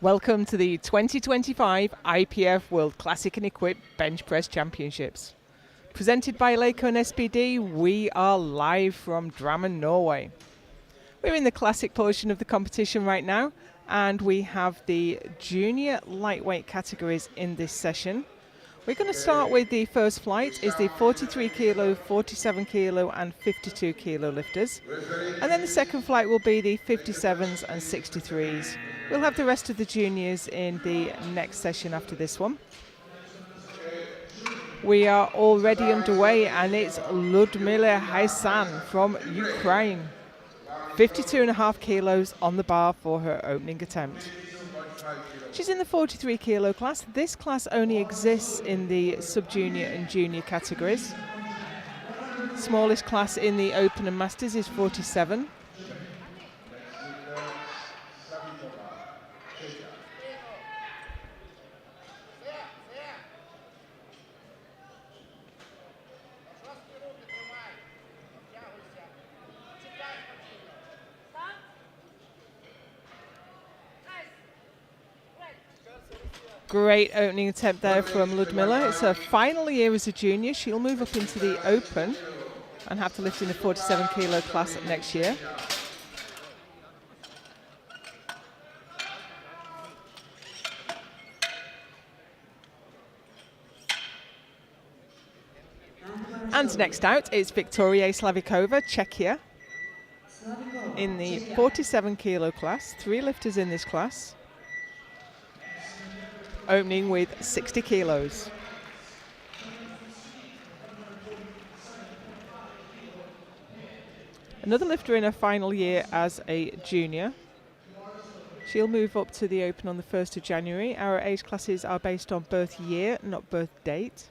Welcome to the 2025 IPF World Classic and Equipped Bench Press Championships. Presented by Leico and SPD, we are live from Drammen, Norway. We're in the classic portion of the competition right now, and we have the junior lightweight categories in this session. We're going to start with the first flight is the 43 kilo, 47 kilo and 52 kilo lifters. And then the second flight will be the 57s and 63s. We'll have the rest of the juniors in the next session after this one. We are already underway, and it's Ludmila Haysan from Ukraine. 52.5 kilos on the bar for her opening attempt. She's in the 43 kilo class. This class only exists in the sub-junior and junior categories. Smallest class in the Open and Masters is 47. Great opening attempt there from Ludmila. It's her final year as a junior. She'll move up into the Open and have to lift in the 47 kilo class next year. And next out is Victoria Slavikova, Czechia, in the 47 kilo class. 3 lifters in this class. Opening with 60 kilos. Another lifter in her final year as a junior. She'll move up to the Open on the 1st of January. Our age classes are based on birth year, not birth date.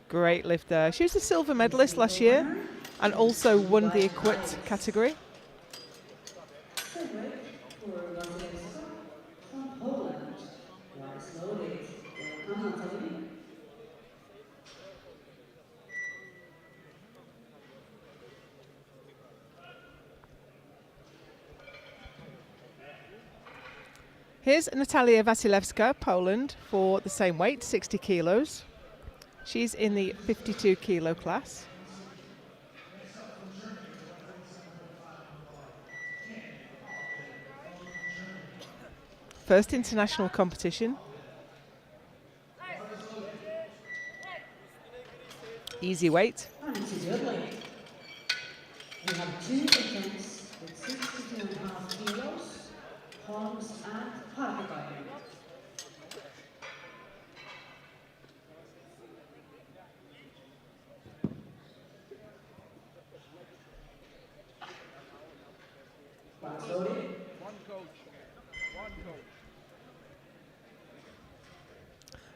Great lift there. She was a silver medalist last year and also won the equipped category. Here's Natalia Wasilewska, Poland, for the same weight, 60 kilos. She's in the 52 kilo class. First international competition. Easy weight. We have 2 attempts with 62.5 kilos, Holmes and Hartwig.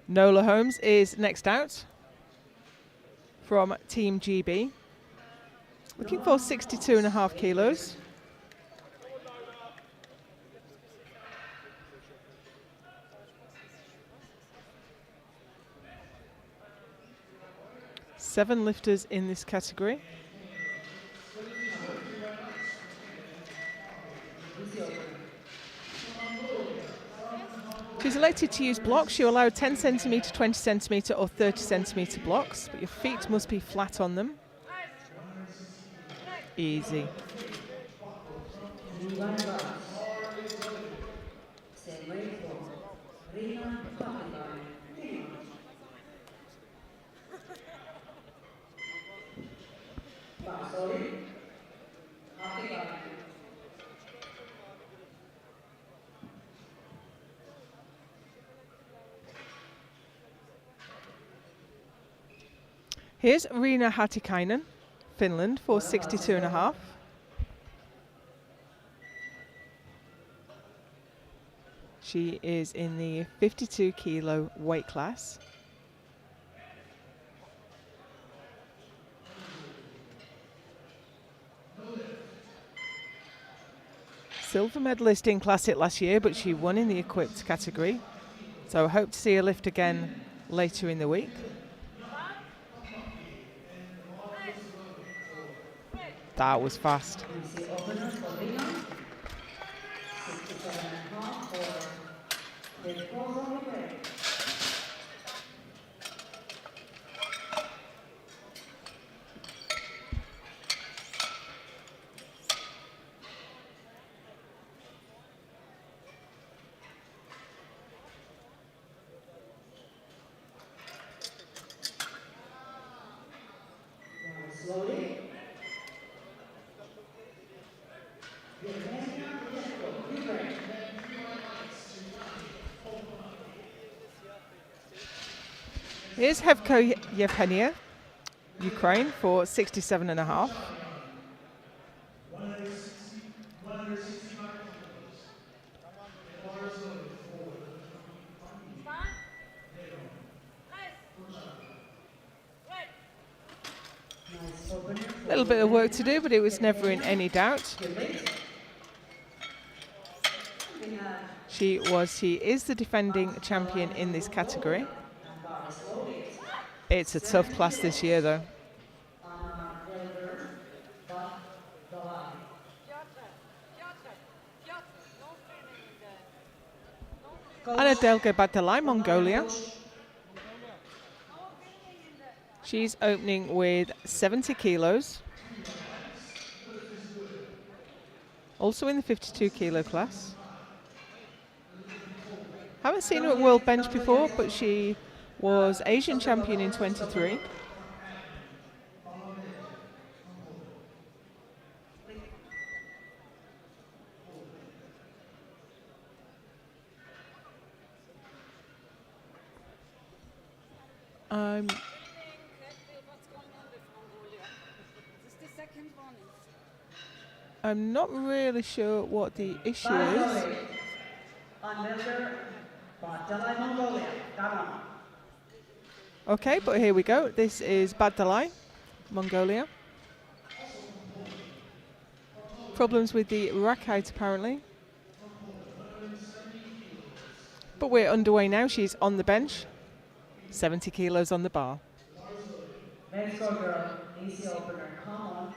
Nola Holmes is next out from Team GB. Looking for 62.5 kilos. Seven lifters in this category. She's elected to use blocks. You're allowed 10 centimetre, 20 centimetre or 30 centimetre blocks, but your feet must be flat on them. Easy. Here's Riina Hatikainen, Finland, for 62.5. She is in the 52 kilo weight class. Silver medalist in Classic last year, but she won in the equipped category. So I hope to see her lift again later in the week. That was fast. Nice opener for Leon. 67.5 for the crossover break. Slowly. Here's Hevko Yevhenia, Ukraine, for 67.5. Nice opener A little bit of work to do, but it was never in any doubt. She is the defending champion in this category. It's a tough class this year, though. Anna Delga Batalai, Mongolia. She's opening with 70 kilos. Also in the 52 kilo class. Haven't seen her at World Bench before, but she was Asian champion in 23. I'm not really sure what the issue is. Okay, but here we go. This is Badalai, Mongolia. Problems with the rackite, apparently. But we're underway now. She's on the bench. 70 kilos on the bar. Let's go, girl. Easy opener. Come on.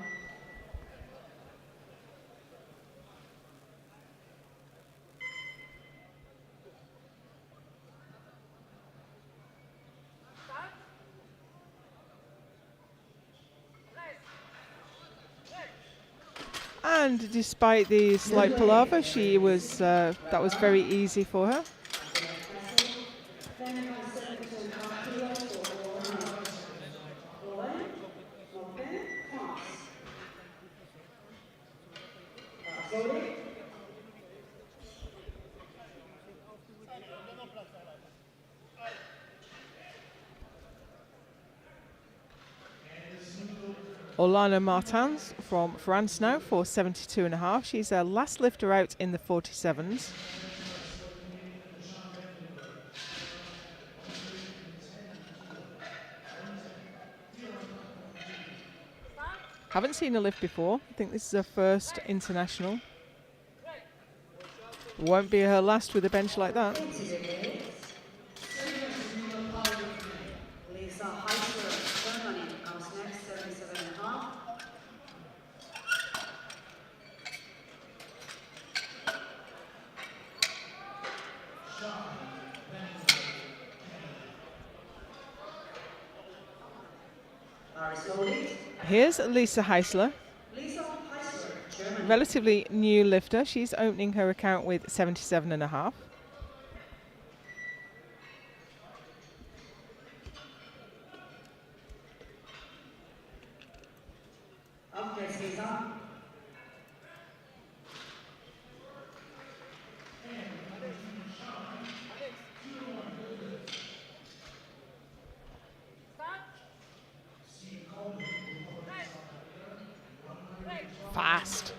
And despite the slight palaver, she was that was very easy for her. Olana Martins from France now for 72.5. She's her last lifter out in the 47s. Haven't seen her lift before. I think this is her first international. Won't be her last with a bench like that. Ceremonies comes next, 77.5. Here's Lisa Heisler, relatively new lifter. She's opening her account with 77.5. Fast.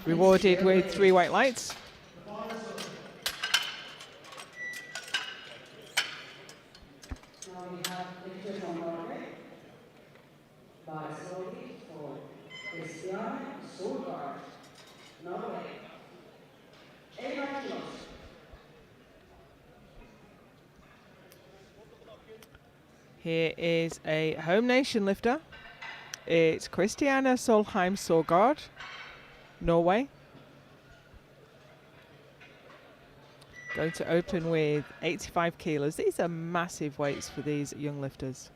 Rewarded with 3 white lights. Now we have pictures on Norway. Slowly for Christiane Solgaard, Norway. 8 kilos. Here is a home nation lifter, It's Christiana Solheim Sorgard, Norway. Going to open with 85 kilos. These are massive weights for these young lifters.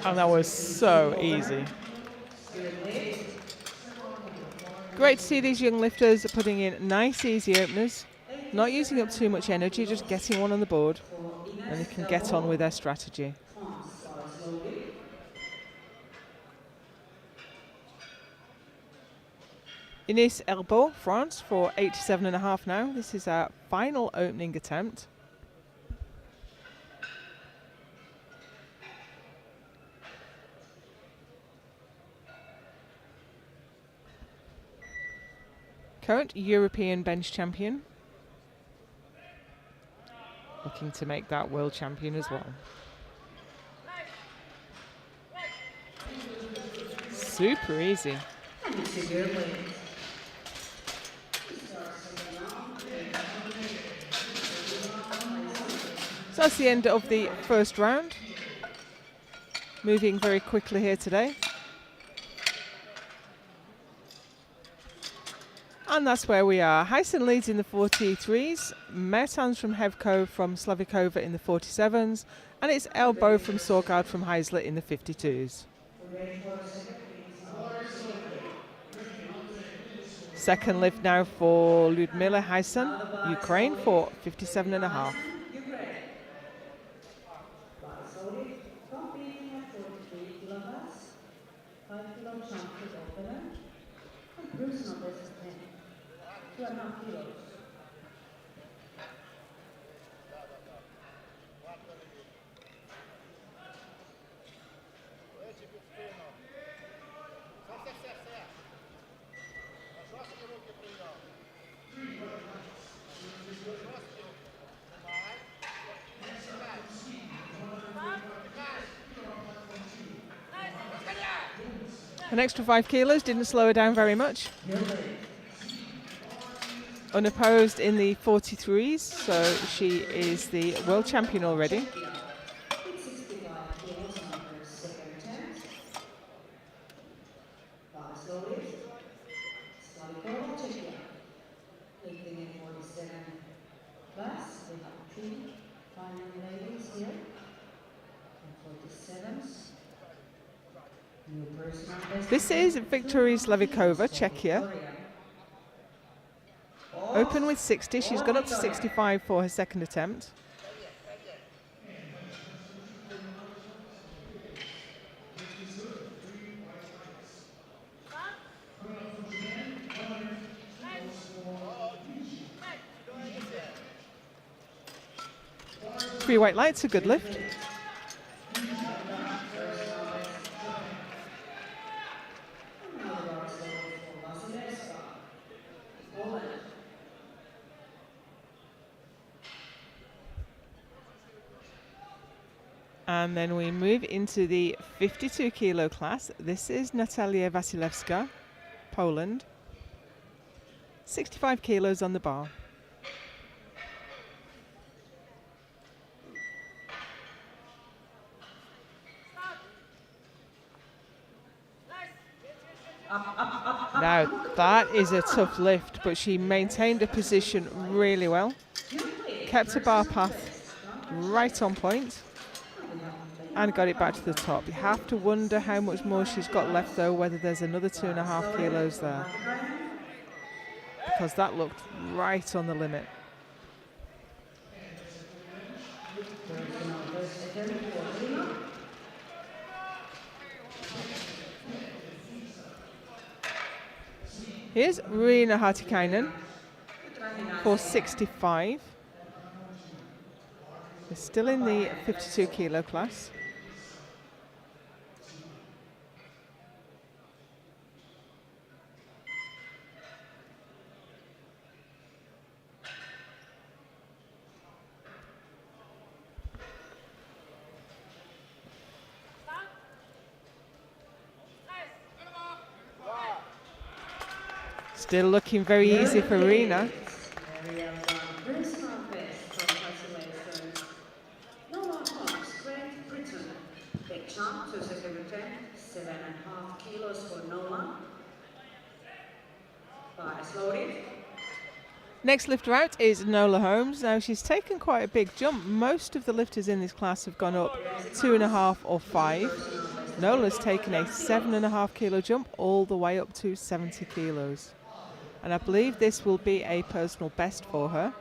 And that was so easy. Great to see these young lifters putting in nice, easy openers. Not using up too much energy, just getting one on the board. And they can get on with their strategy. Start slowly. Ines Elbo, France, for 87.5 now. This is our final opening attempt. Current European bench champion. Looking to make that world champion as well. Super easy. And it's a good way. So that's the end of the first round. Moving very quickly here today. And that's where we are. Heisen leads in the 43s, Mertans from Hevko from Slavikova in the 47s, and it's Elbow from Sorgard from Heisler in the 52s. Second lift now for Ludmila Heisen, Ukraine, for 57.5. Competing at 43 kilograms, 5 kilo jump to opener, and personal best of 10, 2.5 kilos. An extra 5 kilos didn't slow her down very much. Unopposed in the 43s, so she is the world champion already. With 65 kilos on her second attempt. Last lowest, Slavikova, Czechia. Lifting in 47 class, we have 3 final ladies here. And 47s. New personal best. This is Victoria Slavikova, Czechia. Open with 60. She's got up to 65 for her second attempt. Three white lights, a good lift. And then we move into the 52 kilo class. This is Natalia Wasilewska, Poland. 65 kilos on the bar. Now that is a tough lift, but she maintained her position really well. Kept her bar path right on point and got it back to the top. You have to wonder how much more she's got left though, whether there's another 2.5 kilos there, because that looked right on the limit. Here's Riina Hartikainen for 65. They're still in the 52 kilo class. Still looking very easy for Rena. Very well done. Personal best. Congratulations. Noah Holmes, Great Britain. Big jump, 2 second attempt, 7.5 kilos for Noah. Bars loaded. Next lifter out is Nola Holmes. Now she's taken quite a big jump. Most of the lifters in this class have gone up 2.5 or 5. Nola's taken a 7.5 kilo jump all the way up to 70 kilos. And I believe this will be a personal best for her.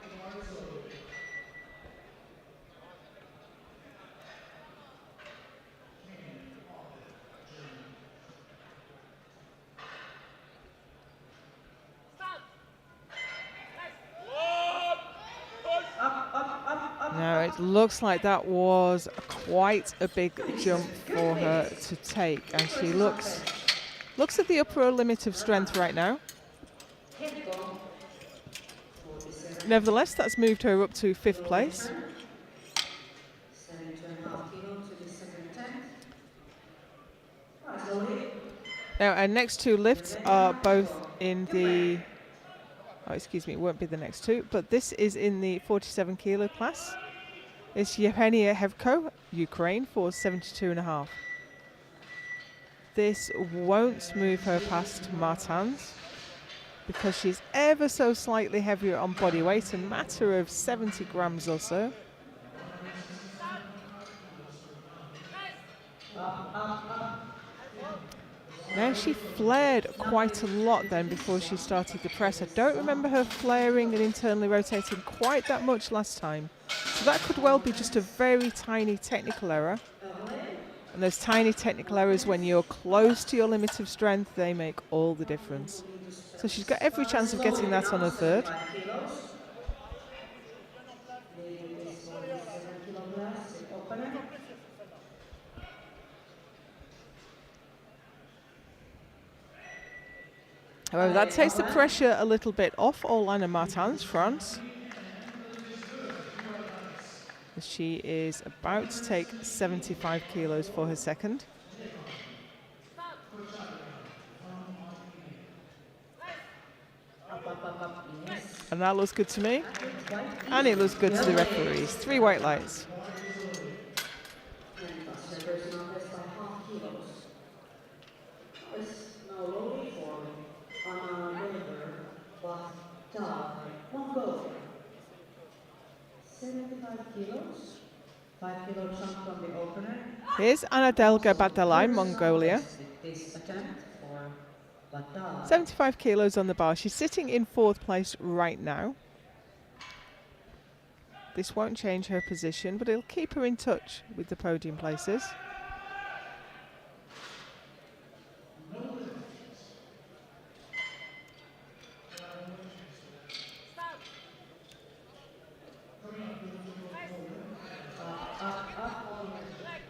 Now it looks like that was quite a big jump for her to take, and she looks at the upper limit of strength right now. Nevertheless, that's moved her up to 5th place. Now our next two lifts are both in the, oh excuse me, it won't be the next two, but this is in the 47 kilo class. It's Yevhenia Hevko, Ukraine, for 72.5. This won't move her past Martins because she's ever so slightly heavier on body weight, a matter of 70 grams or so. Now she flared quite a lot then before she started the press. I don't remember her flaring and internally rotating quite that much last time. So that could well be just a very tiny technical error. And those tiny technical errors, when you're close to your limit of strength, they make all the difference. So she's got every chance of getting that on her third. However, that takes the pressure a little bit off Orlana Martins, France. She is about to take 75 kilos for her second. And that looks good to me. And it looks good to the referees. 3 white lights. Here's Anadelga Badalai, Mongolia. 75 kilos on the bar. She's sitting in 4th place right now. This won't change her position, but it'll keep her in touch with the podium places.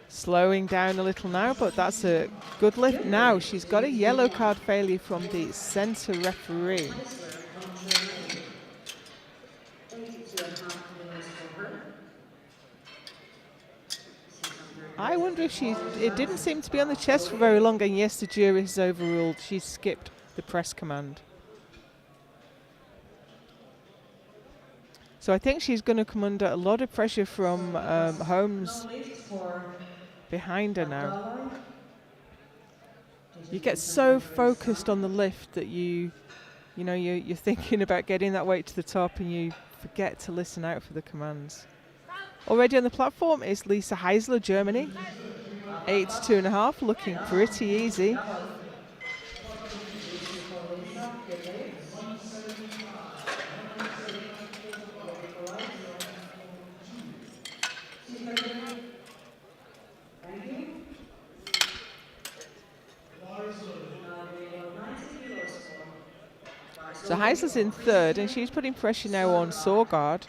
Slowing down a little now, but that's a good lift. Now she's got a yellow card failure from the centre referee. I wonder if it didn't seem to be on the chest for very long, and yes, the jury has overruled. She skipped the press command. So I think she's going to come under a lot of pressure from Holmes behind her now. You get so focused on the lift that you're thinking about getting that weight to the top, and you forget to listen out for the commands. Already on the platform is Lisa Heisler, Germany. 82.5, looking pretty easy. So Heisler's in 3rd, and she's putting pressure now on Sorgard.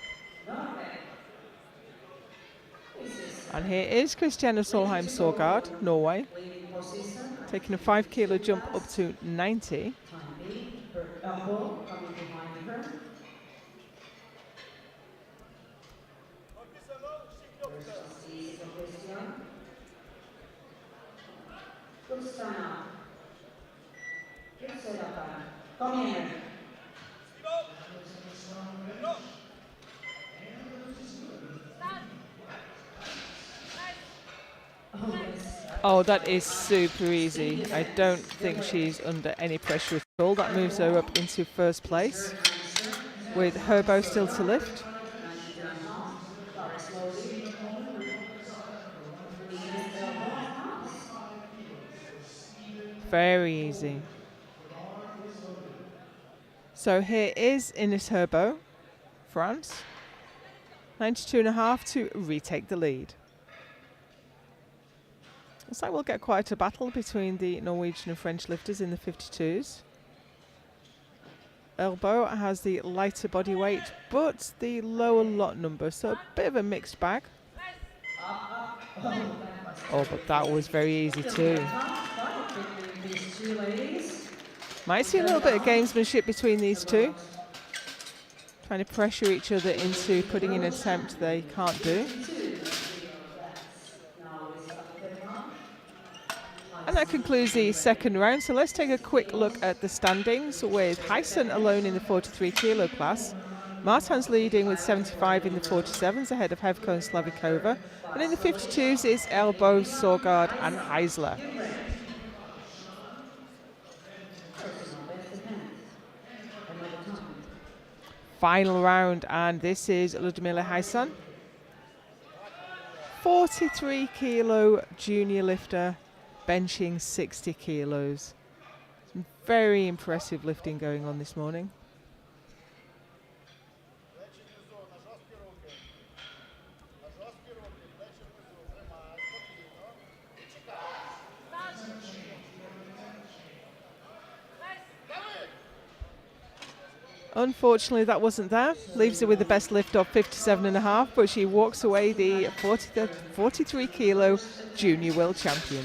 And here is Christiane Solheim Sorgard, Norway, taking a 5 kilo jump up to 90. Oh, that is super easy. I don't think she's under any pressure at all. That moves her up into first place with Herbo still to lift. 92.5. Very slowly. Knees, elbow, hands. Very easy. So here is Ines Herbo, France. 92.5 to retake the lead. Looks like we'll get quite a battle between the Norwegian and French lifters in the 52s. Herbo has the lighter body weight, but the lower lot number, so a bit of a mixed bag. Oh, but that was very easy too. These two ladies. Might see a little bit of gamesmanship between these two. Trying to pressure each other into putting in an attempt they can't do. And that concludes the second round. So let's take a quick look at the standings with Hyson alone in the 43 kilo class. Martin's leading with 75 in the 47s ahead of Hevko and Slavikova. And in the 52s it's Elbow, Sorgard and Heisler. Final round, and this is Ludmila Hyson. 43 kilo junior lifter, benching 60 kilos. Some very impressive lifting going on this morning. Unfortunately, that wasn't there. Leaves her with the best lift of 57.5, but she walks away the 43 kilo junior world champion.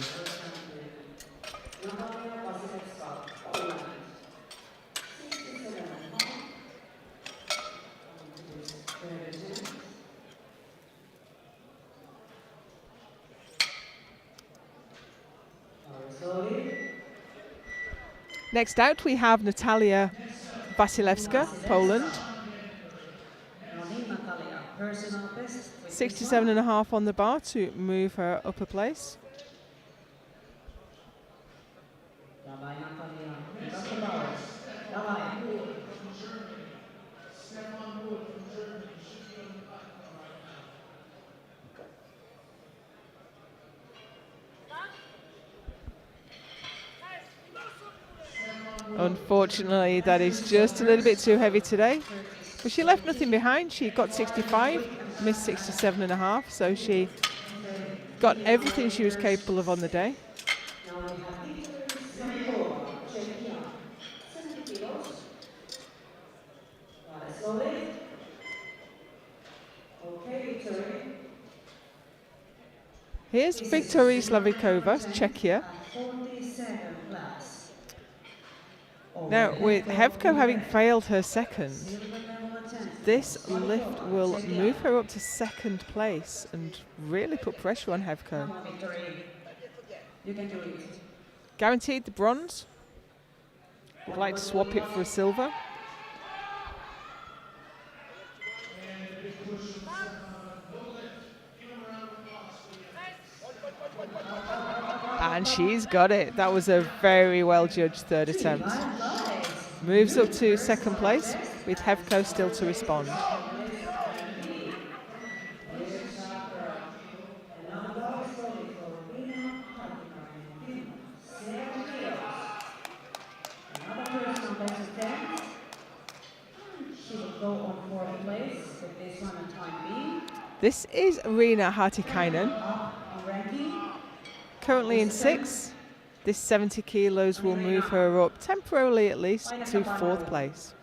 Next out, we have Natalia Wasilewska, Poland. 67.5 on the bar to move her up a place. Unfortunately, that is just a little bit too heavy today. But she left nothing behind. She got 65, missed 67.5, so she got everything she was capable of on the day. Here's Viktoria Slavikova, Czechia. Now, with Hevko having failed her second, this lift will move her up to second place and really put pressure on Hevko. You can do it. Guaranteed the bronze. Would like to swap it for a silver. And she's got it. That was a very well judged third attempt. Moves up to second place with Hevko still to respond. This is Rina Hartikainen. Currently in sixth. This 70 kilos will move her up, temporarily at least, to fourth place.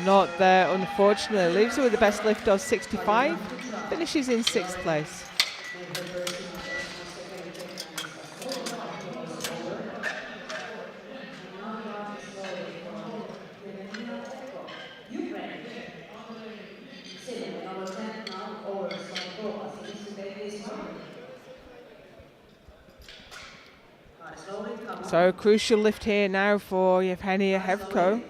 Not there, unfortunately. Leaves her with the best lift of 65. Finishes in sixth place. So crucial lift here now for Yevgenia Hevko.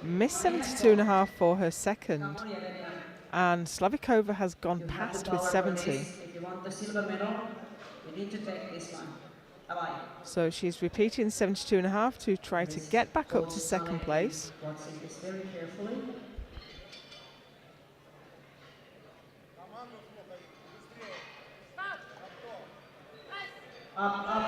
Missed 72.5 for her second. And Slavikova has gone You have past to with bow for 70. this. If you want the silver medal, you need to take this one. Bye-bye. So she's repeating 72.5 to try to get back up to second place. Watching this very carefully. Up.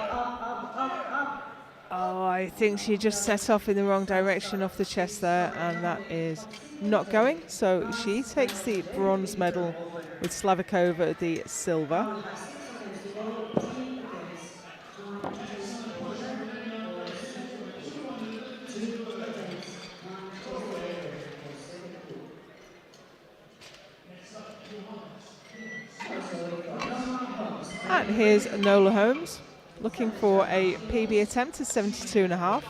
Oh, I think she just set off in the wrong direction off the chest there, and that is not going. So she takes the bronze medal with Slavikova the silver. Now we have 6 seconds to go. 3 against 1, 2 corner, or 2 against 1 oscillator, or 7 2. And here's Nola Holmes looking for a PB attempt at 72.5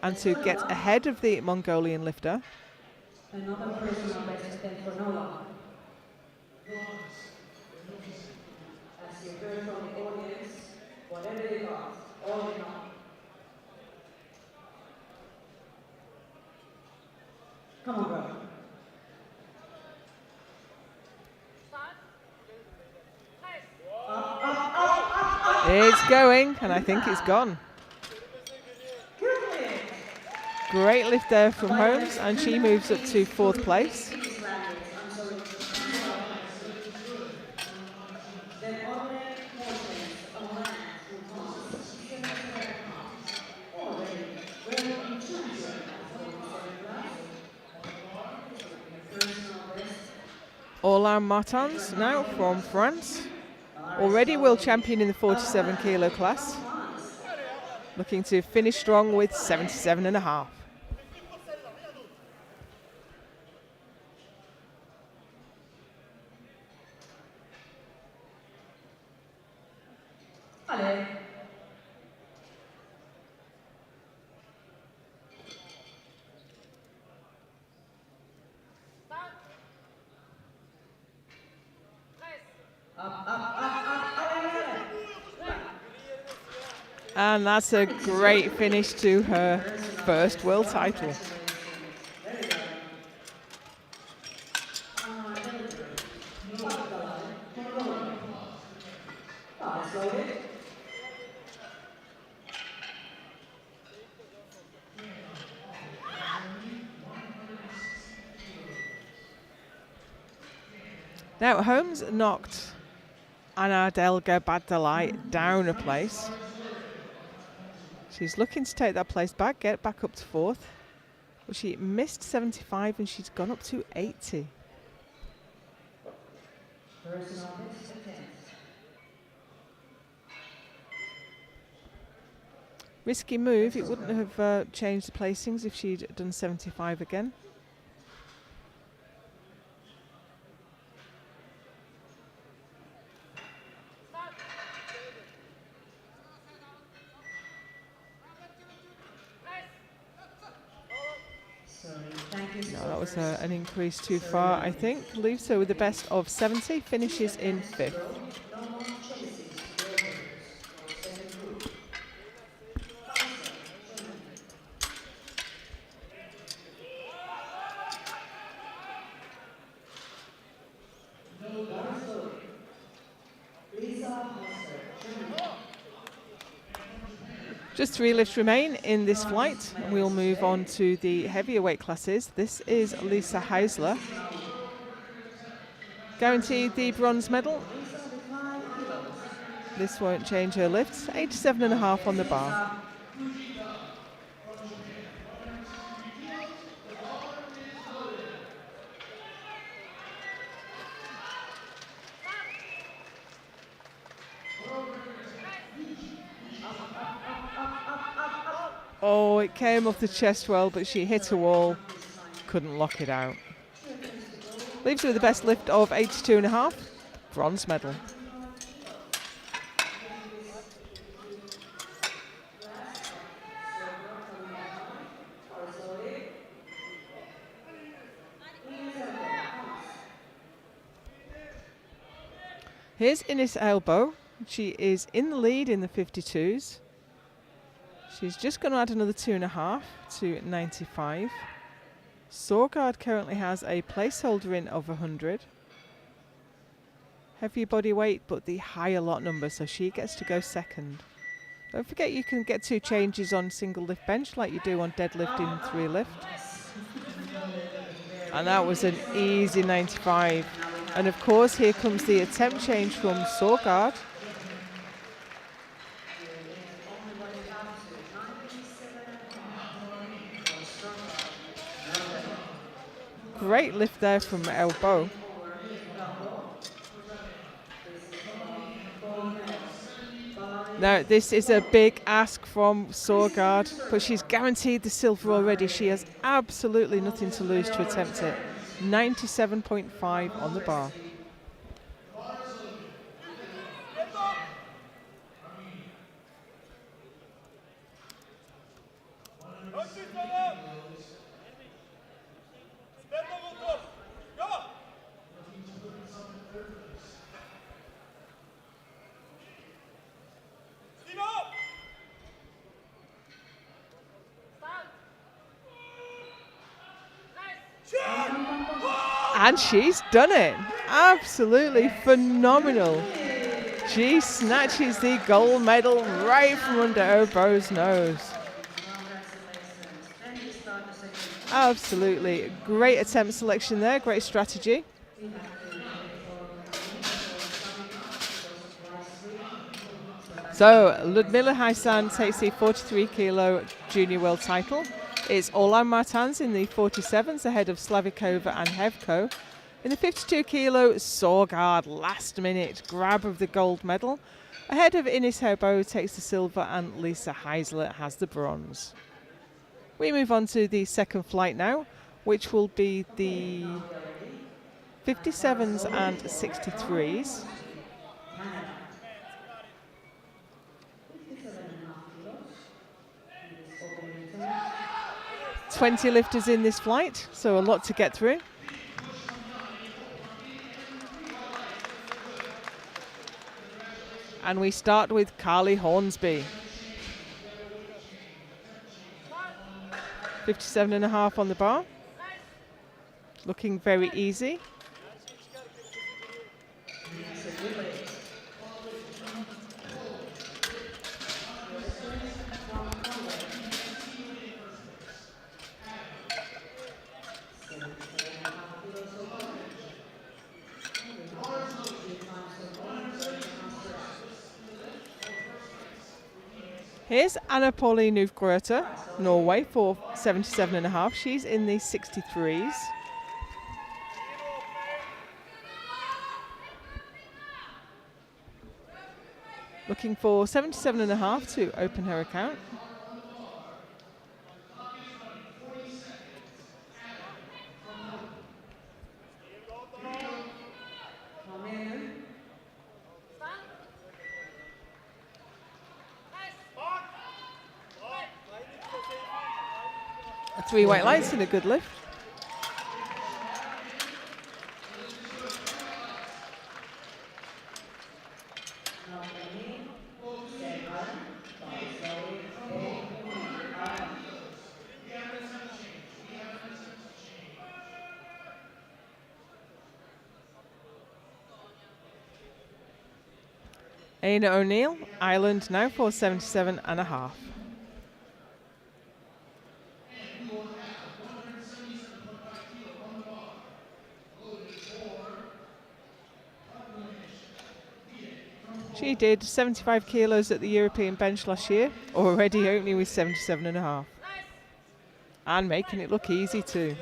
and to get ahead of the Mongolian lifter. Another personal best attempt for Nola. As you heard from the audience, whatever you got, all in all. Come on, bro. It's going, and I think it's gone. Great lift there from Holmes, and she moves up to 4th place. Orlan Martins now from France, already world champion in the 47 kilo class, looking to finish strong with 77.5. Allez. And that's a great finish to her first world title. Now Holmes knocked Anna Delga Badalai down a place. She's looking to take that place back, get back up to 4th. But she missed 75 and she's gone up to 80. Risky move. It wouldn't have changed the placings if she'd done 75 again. No, that was an increase too far, I think. Leaves her with the best of 70, finishes in 5th. Just 3 lifts remain in this flight, and we'll move on to the heavier weight classes. This is Lisa Heisler, guaranteed the bronze medal. This won't change her lifts. 87.5 on the bar. Oh, it came off the chest well, but she hit a wall, couldn't lock it out. Leaves her with the best lift of 82.5, bronze medal. Here's Ines Elbow. She is in the lead in the 52s. She's just going to add another 2.5 to 95. Sorgard currently has a placeholder in of 100. Heavier body weight, but the higher lot number, so she gets to go second. Don't forget you can get 2 changes on single lift bench like you do on deadlift in 3 lift. And that was an easy 95. And of course, here comes the attempt change from Sorgard. Great lift there from elbow. Now, this is a big ask from Sorgard, but she's guaranteed the silver already. She has absolutely nothing to lose to attempt it. 97.5 on the bar. And she's done it. Absolutely phenomenal. She snatches the gold medal right from under Oboe's nose. Absolutely great attempt selection there, great strategy. So Ludmila Haisan takes the 43 kilo junior world title. It's Orlan Martans in the 47s ahead of Slavikova and Hevko. In the 52 kilo, Sorgard last minute grab of the gold medal. Ahead of Ines Herbo takes the silver and Lisa Heisler has the bronze. We move on to the second flight now, which will be the 57s and 63s. 20 lifters in this flight, so a lot to get through. And we start with Carly Hornsby. 57.5 on the bar. Looking very easy. Here's Anna Pauline Uvgrøter, Norway, for 77.5. She's in the 63s. Looking for 77.5 to open her account. Three white lights and a good lift. Aina O'Neill, Ireland, now for 77.5. She did 75 kilos at the European bench last year, already opening with 77.5. And making it look easy too.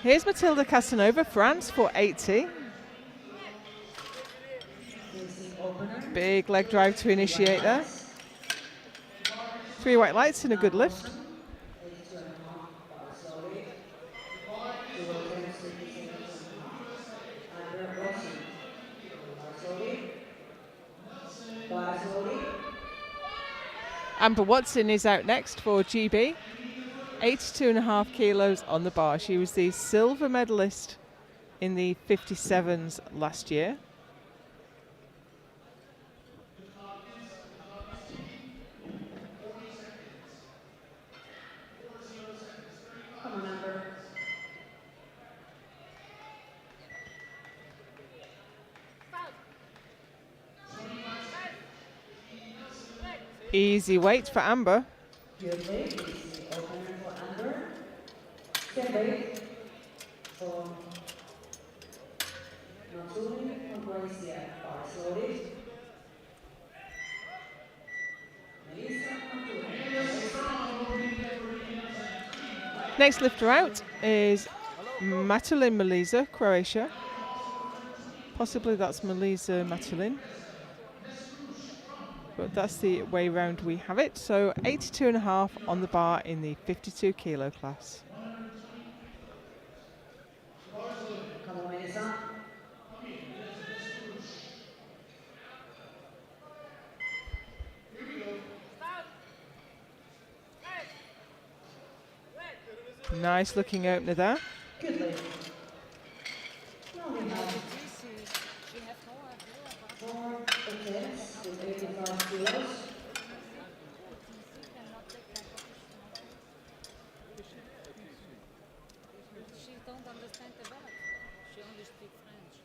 Here's Matilda Casanova, France, for 80. Facing opener. Big leg drive to initiate there. 3 white lights and a good lift. 82.5 bar slowly. Dual 10, 67.5. Under Wilson. Bar slowly. Bar slowly. Amber Watson is out next for GB. 82.5 kilos on the bar. She was the silver medalist in the 57s last year. Come on, Amber. Easy weight for Amber. Good leg. Is the opener for Amber. Step weight for Natuli from Valencia. Bar slowly. Melissa Natuli. Next lifter out is Matulin Maliza, Croatia. Possibly that's Maliza Matulin. But that's the way round we have it. So 82.5 on the bar in the 52 kilo class. Come on, Melissa. Nice looking opener there. Good leg. Now we have 4 attempts with 85 kilos. She don't understand the back. She only speaks French.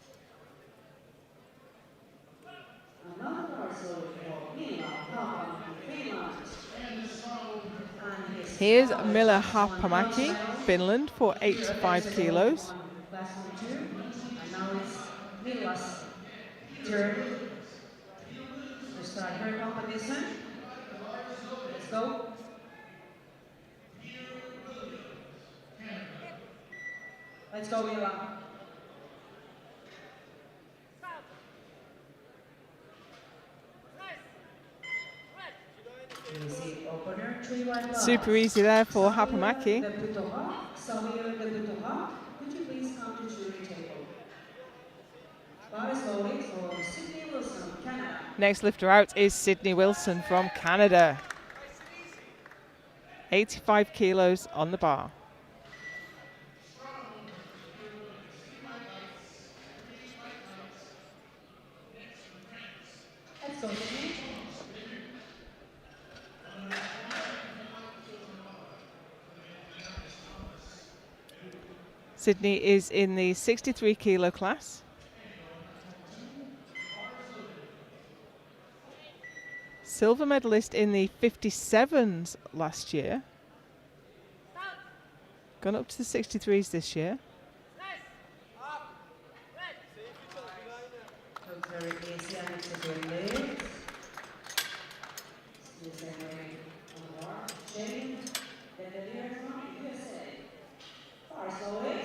Another bar slowly for Mila Papa Finland. And his Here's father Mila has won bronze Haapamaki, medal. Finland, for 85 kilos. Class 1, 2. And now it's Mila's turn to start her competition. Let's go. Let's go, Mila. Easy opener, 3 white bars. Super easy there for Xavier Haapamaki. de Putoha. Xavier de Putoha. Could you please come to jury table? Bar slowly for Sydney Wilson, Canada. Next lifter out is Sydney Wilson from Canada. 85 kilos on the bar. Let's go, Sydney. Sydney is in the 63 kilo class. Silver medalist in the 57s last year. Gone up to the 63s this year. Looks very easy and it's a good leg. Excuse me, on the bar. Shane, the leader from USA. Bar slowly.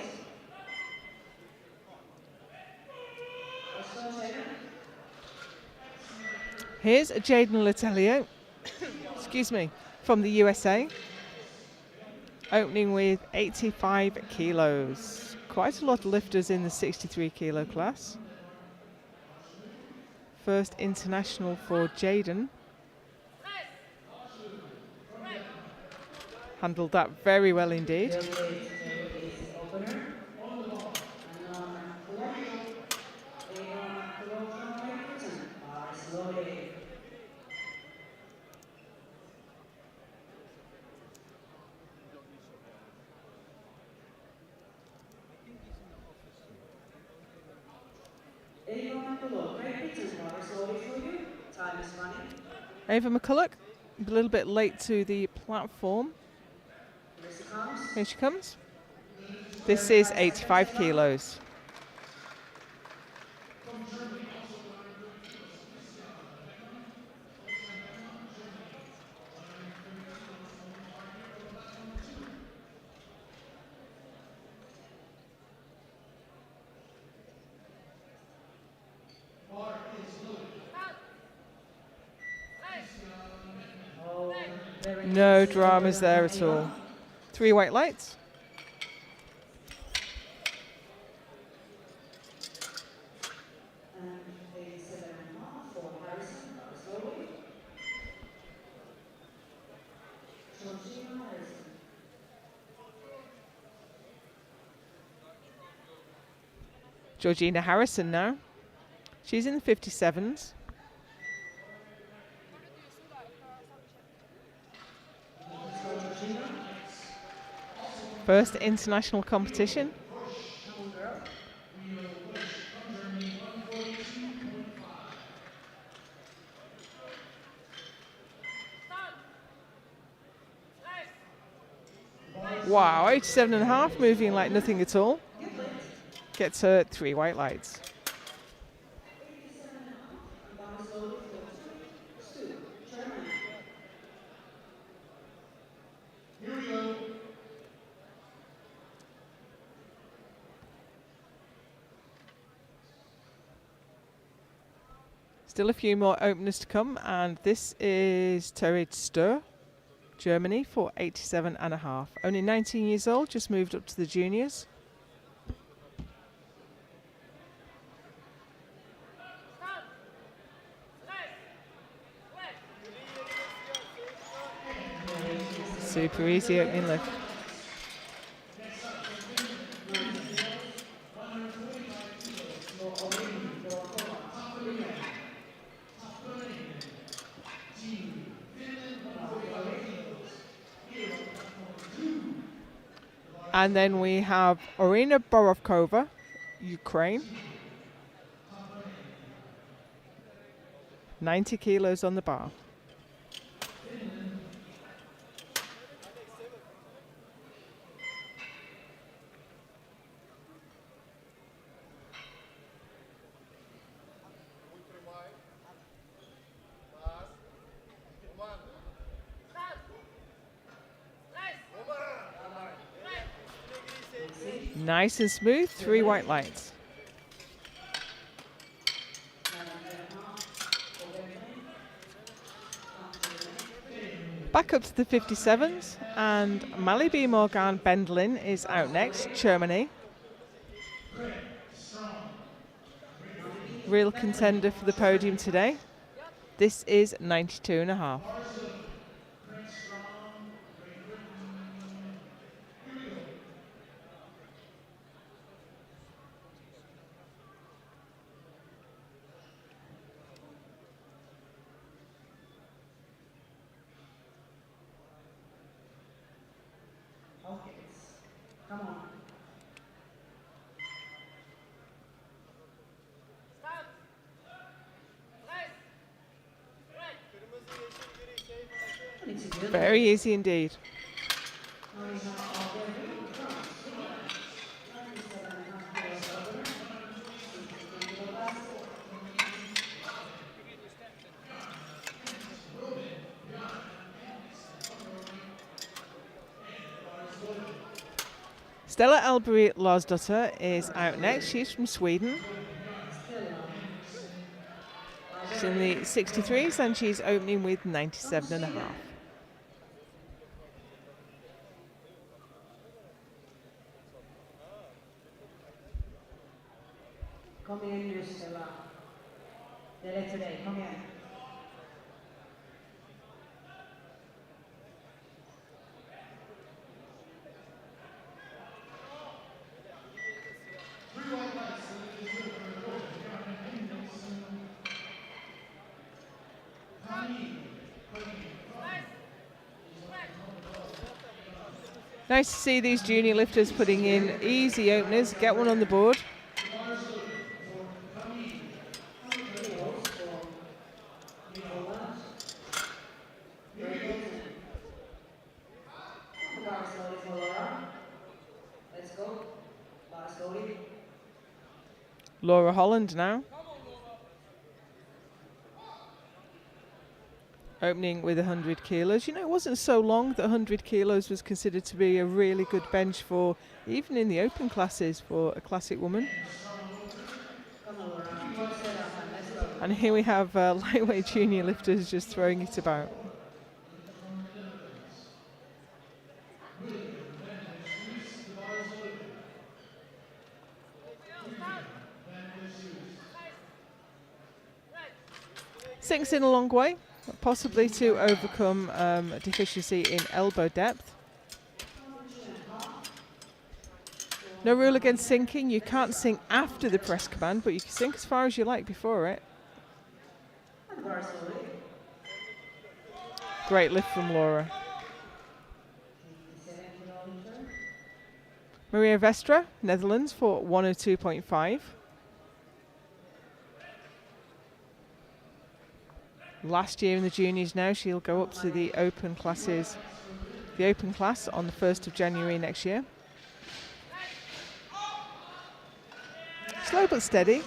Let's go, Shane. Here's Jaden Letellier, excuse me, from the USA. Opening with 85 kilos. Quite a lot of lifters in the 63 kilo class. First international for Jaden. Handled that very well indeed. Good leg, very easy opener. And on Kulo from Great Britain. Bar slowly. Ava McCullough, Great Britain. Bar slowly for you. Time is running. Ava McCulloch, a little bit late to the platform. Here she comes. Here she comes. This is 85 kilos. No dramas there at all. 3 white lights. And 87.5 for Harrison, slowly. Georgina Harrison. Georgina Harrison now. She's in the 57s. First international competition. Come on, girl. Wow, 87.5, moving like nothing at all. Good length. Gets her 3 white lights. 87.5. Bow slowly for 2. Germany. Here we go. Still a few more openers to come, and this is Terid Sturr, Germany, for 87.5. Only 19 years old, just moved up to the juniors. Super easy opening lift. And then we have Orina Borovkova, Ukraine. 90 kilos on the bar. Nice and smooth, 3 white lights. Back up to the 57s, and Malibu Morgan Bendlin is out next, Germany. Real contender for the podium today. This is 92.5. Hawkins. Come on. It's a good Very easy indeed. Now we have Alberto France, Finland. 97.5 kilos opener. 62 kilo last. Stella Elbury Larsdotter is out next. She's from Sweden. She's in the 63s, and she's opening with 97.5. Kom igen nu Stella. Det är lätt för dig, kom igen. Nice to see these junior lifters putting in easy openers. Get one on the board. Bar slowly for Laura. Let's go. Bar slowly. Laura Holland now. Opening with 100 kilos. You know, it wasn't so long that 100 kilos was considered to be a really good bench for, even in the open classes, for a classic woman. Come on Laura. Good setup and let's go. And here we have lightweight junior lifters just throwing it about. Sinks in a long way, possibly to overcome a deficiency in elbow depth. No rule against sinking. You can't sink after the press command, but you can sink as far as you like before it. And Varsovie. Great lift from Laura. 57 kilometer. Maria Vestra, Netherlands, for 102.5. Last year in the juniors now, she'll go up to the open classes, the open class on the 1st of January next year. Slow but steady.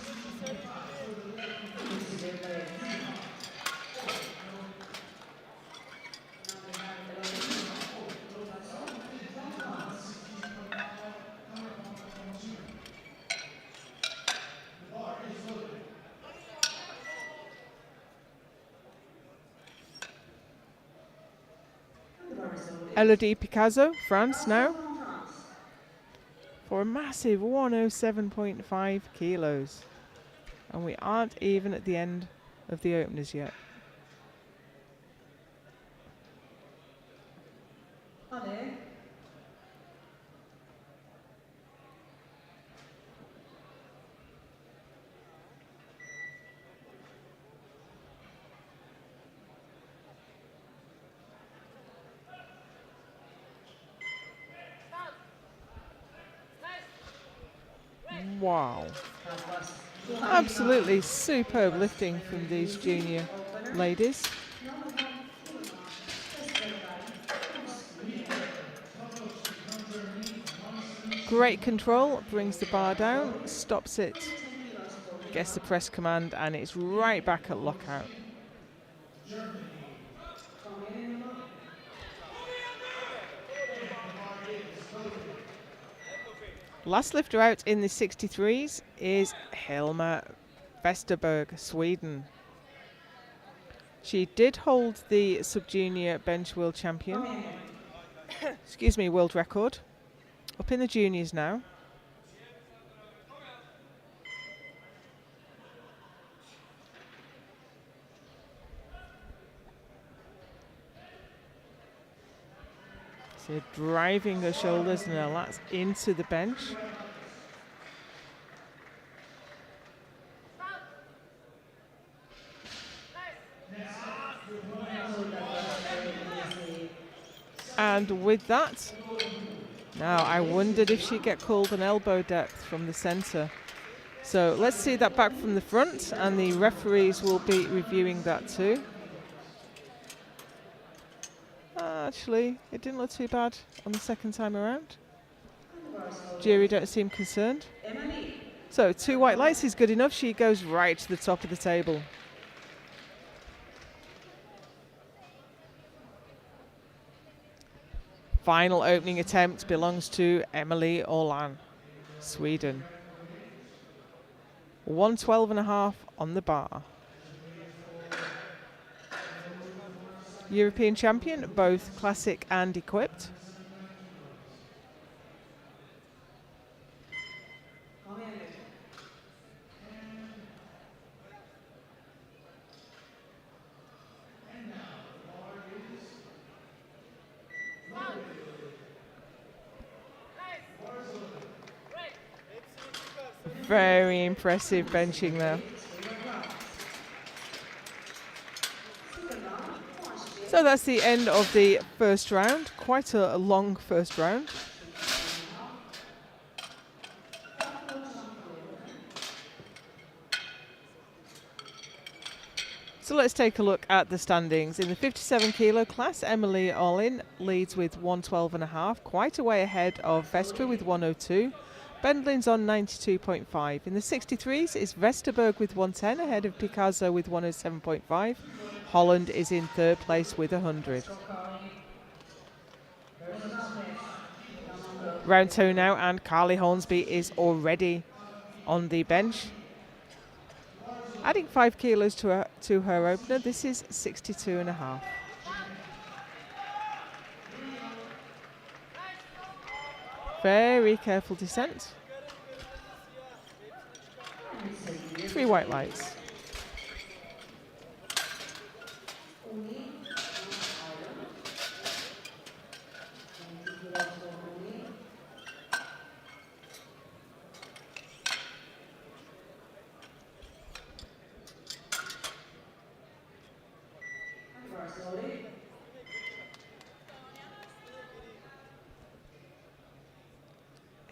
Elodie Picasso, France now, for a massive 107.5 kilos. And we aren't even at the end of the openers yet. Ale. Wow. That was Absolutely superb lifting from these junior ladies. Great control, brings the bar down, stops it, gets the press command, and it's right back at lockout. Last lifter out in the 63s is Hilma Vesterberg, Sweden. She did hold the sub-junior bench world champion, excuse me, world record. Up in the juniors now. So driving her shoulders and her lats into the bench. And with that, now I wondered if she'd get called an elbow depth from the centre. So let's see that back from the front, and the referees will be reviewing that too. Actually, it didn't look too bad on the second time around. Jury don't seem concerned. So 2 white lights is good enough. She goes right to the top of the table. Final opening attempt belongs to Emily Orlan, Sweden. 112.5 on the bar. European champion, both classic and equipped. Very impressive benching there. So that's the end of the first round. Quite a long first round. So let's take a look at the standings. In the 57 kilo class, Emily Orlan leads with 112.5, quite a way ahead of Vestra with 102. Bendlin's on 92.5. In the 63s, it's Vesterberg with 110, ahead of Picasso with 107.5. Holland is in third place with 100. Round 2 now, and Carly Hornsby is already on the bench. Adding 5 kilos to her opener, this is 62.5. Very careful descent. 3 white lights.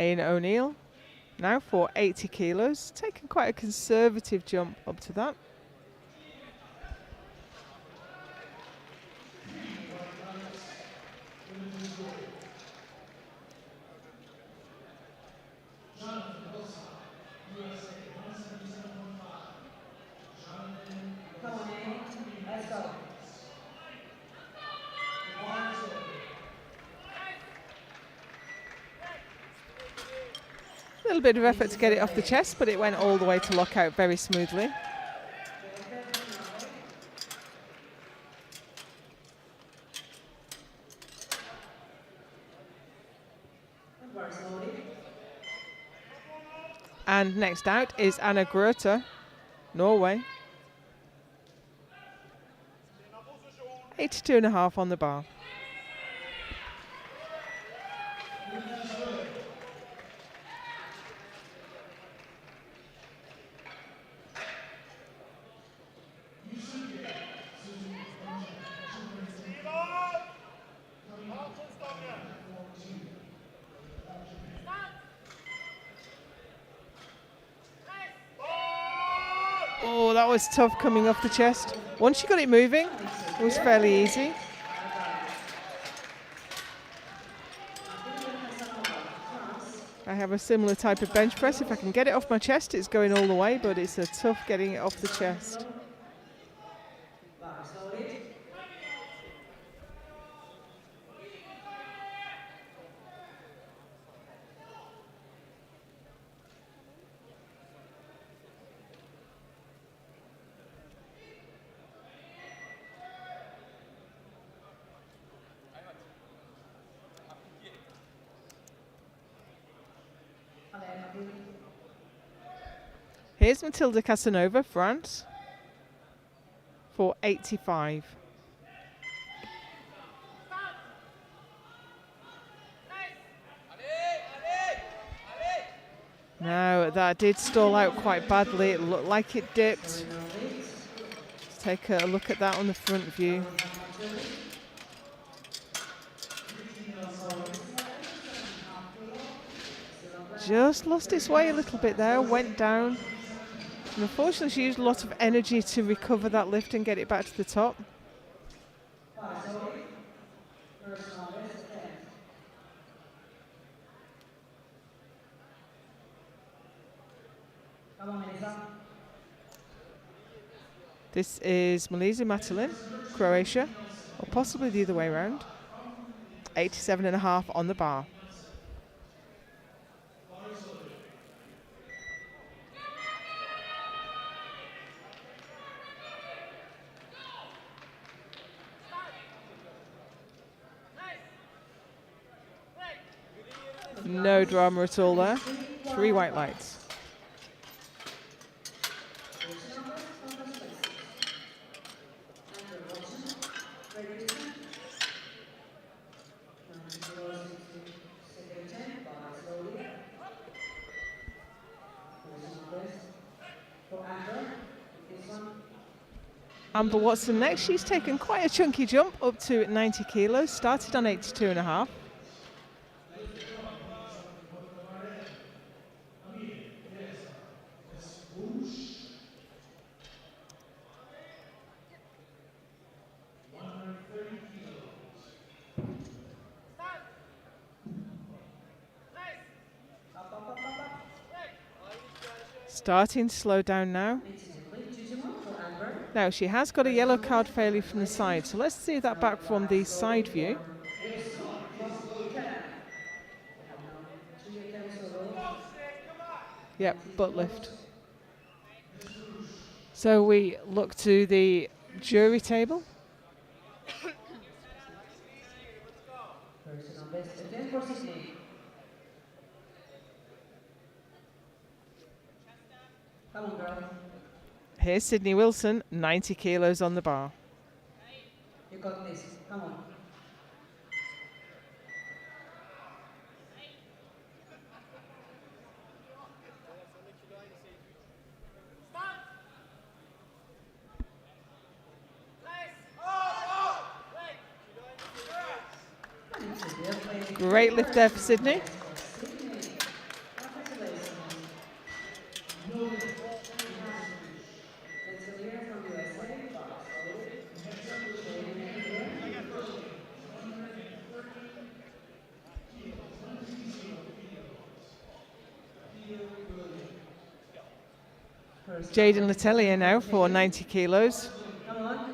Ian O'Neill now for 80 kilos, taking quite a conservative jump up to that. Come on, Ian. Let's go. A little bit of effort to get it off the chest, but it went all the way to lockout very smoothly. Very slowly. And next out is Anna Grøter, Norway. 82.5 on the bar. Oh, that was tough coming off the chest. Once she got it moving, it was fairly easy. I have a similar type of bench press. If I can get it off my chest, it's going all the way, but it's a tough getting it off the chest. Very slowly. Here's Matilda Casanova, France, for 85. Now that did stall out quite badly. It looked like it dipped. Let's take a look at that on the front view. Just lost its way a little bit there, went down. And unfortunately, she used a lot of energy to recover that lift and get it back to the top. Come on, Melissa. This is Milica Matalin, Croatia, or possibly the other way around. 87.5 on the bar. No drama at all there. 3 white lights. Amber Watson next. She's taken quite a chunky jump up to 90 kilos. Started on 82.5. Starting to slow down now. Now she has got a yellow card failure from the side, so let's see that back from the side view. Yep, butt lift. So we look to the jury table. Personal best again for Sydney. Come on, girl. Here's Sydney Wilson, 90 kilos on the bar. You got this. Come on. Great lift there for Sydney. Jaden Letelier now for 90 kilos. Come on.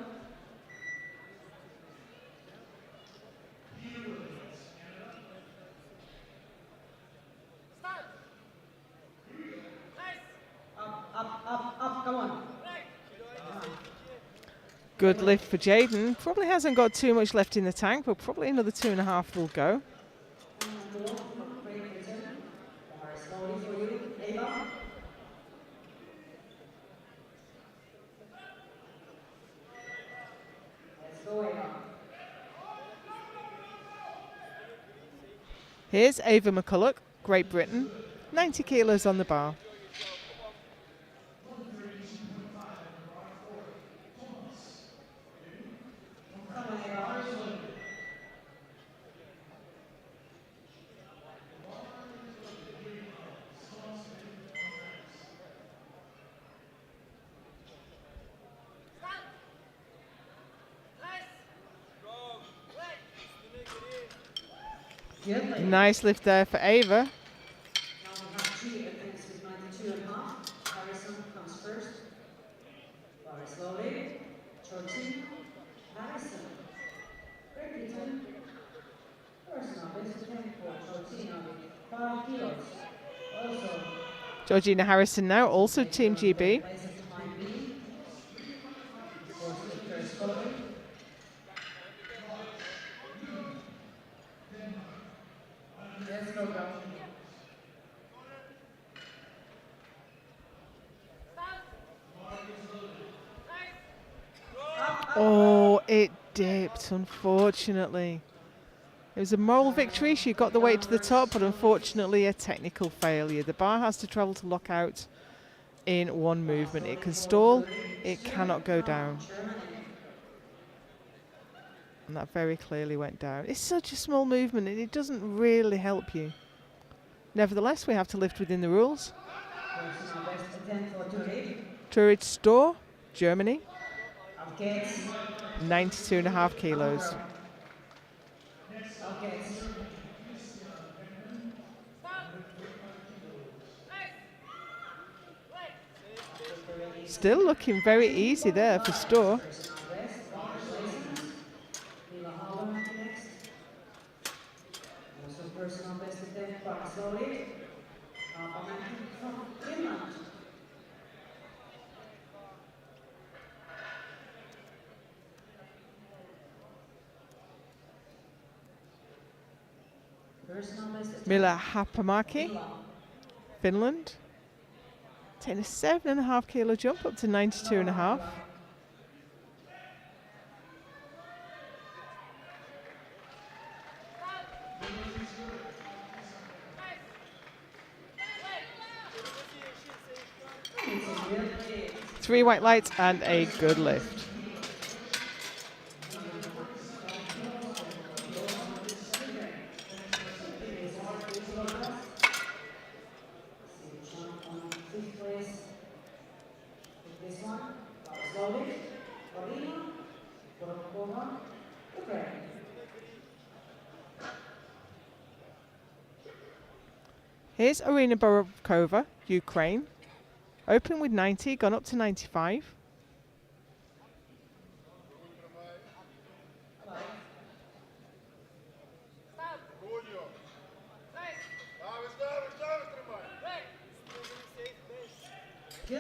Up, come on. Good lift for Jaden. Probably hasn't got too much left in the tank, but probably another 2.5 will go. Great return. Slowly for you, Ava. Let's go, Ava. Here's Ava McCulloch, Great Britain. 90 kilos on the bar. Come on, Ava. Good lift. Nice lift there for Ava. Now we have three attempts with 92.5. Harrison comes first. Very slowly. 13. Harrison. Great return. Personal best attempt for 14 with 5 kilos. Also, Georgina Harrison now, also Team GB. place at time B. For first slowly. Let's go, go. Oh, it dipped, unfortunately. It was a moral victory. She got the weight to the top, but unfortunately a technical failure. The bar has to travel to lock out in one movement. It can stall, it cannot go down. And that very clearly went down. It's such a small movement and it doesn't really help you. Nevertheless, we have to lift within the rules. Personal best attempt for Turid. Turid Store, Germany, Upgets. 92.5 kilos. Upgets. Still looking very easy there for Store. Personal best. Congratulations. Mila Hauer next. Also personal best attempt by slowly. From Finland. Personal best attempt. Mila Hapamäki, Finland. Taking a 7.5 kilo jump up to 92.5. Three white lights and a good lift. Jump on fifth place. With this one. Slowly. Corina. Korokova. Ukraine. Here's Arina Borovkova, Ukraine. Open with 90, gone up to 95.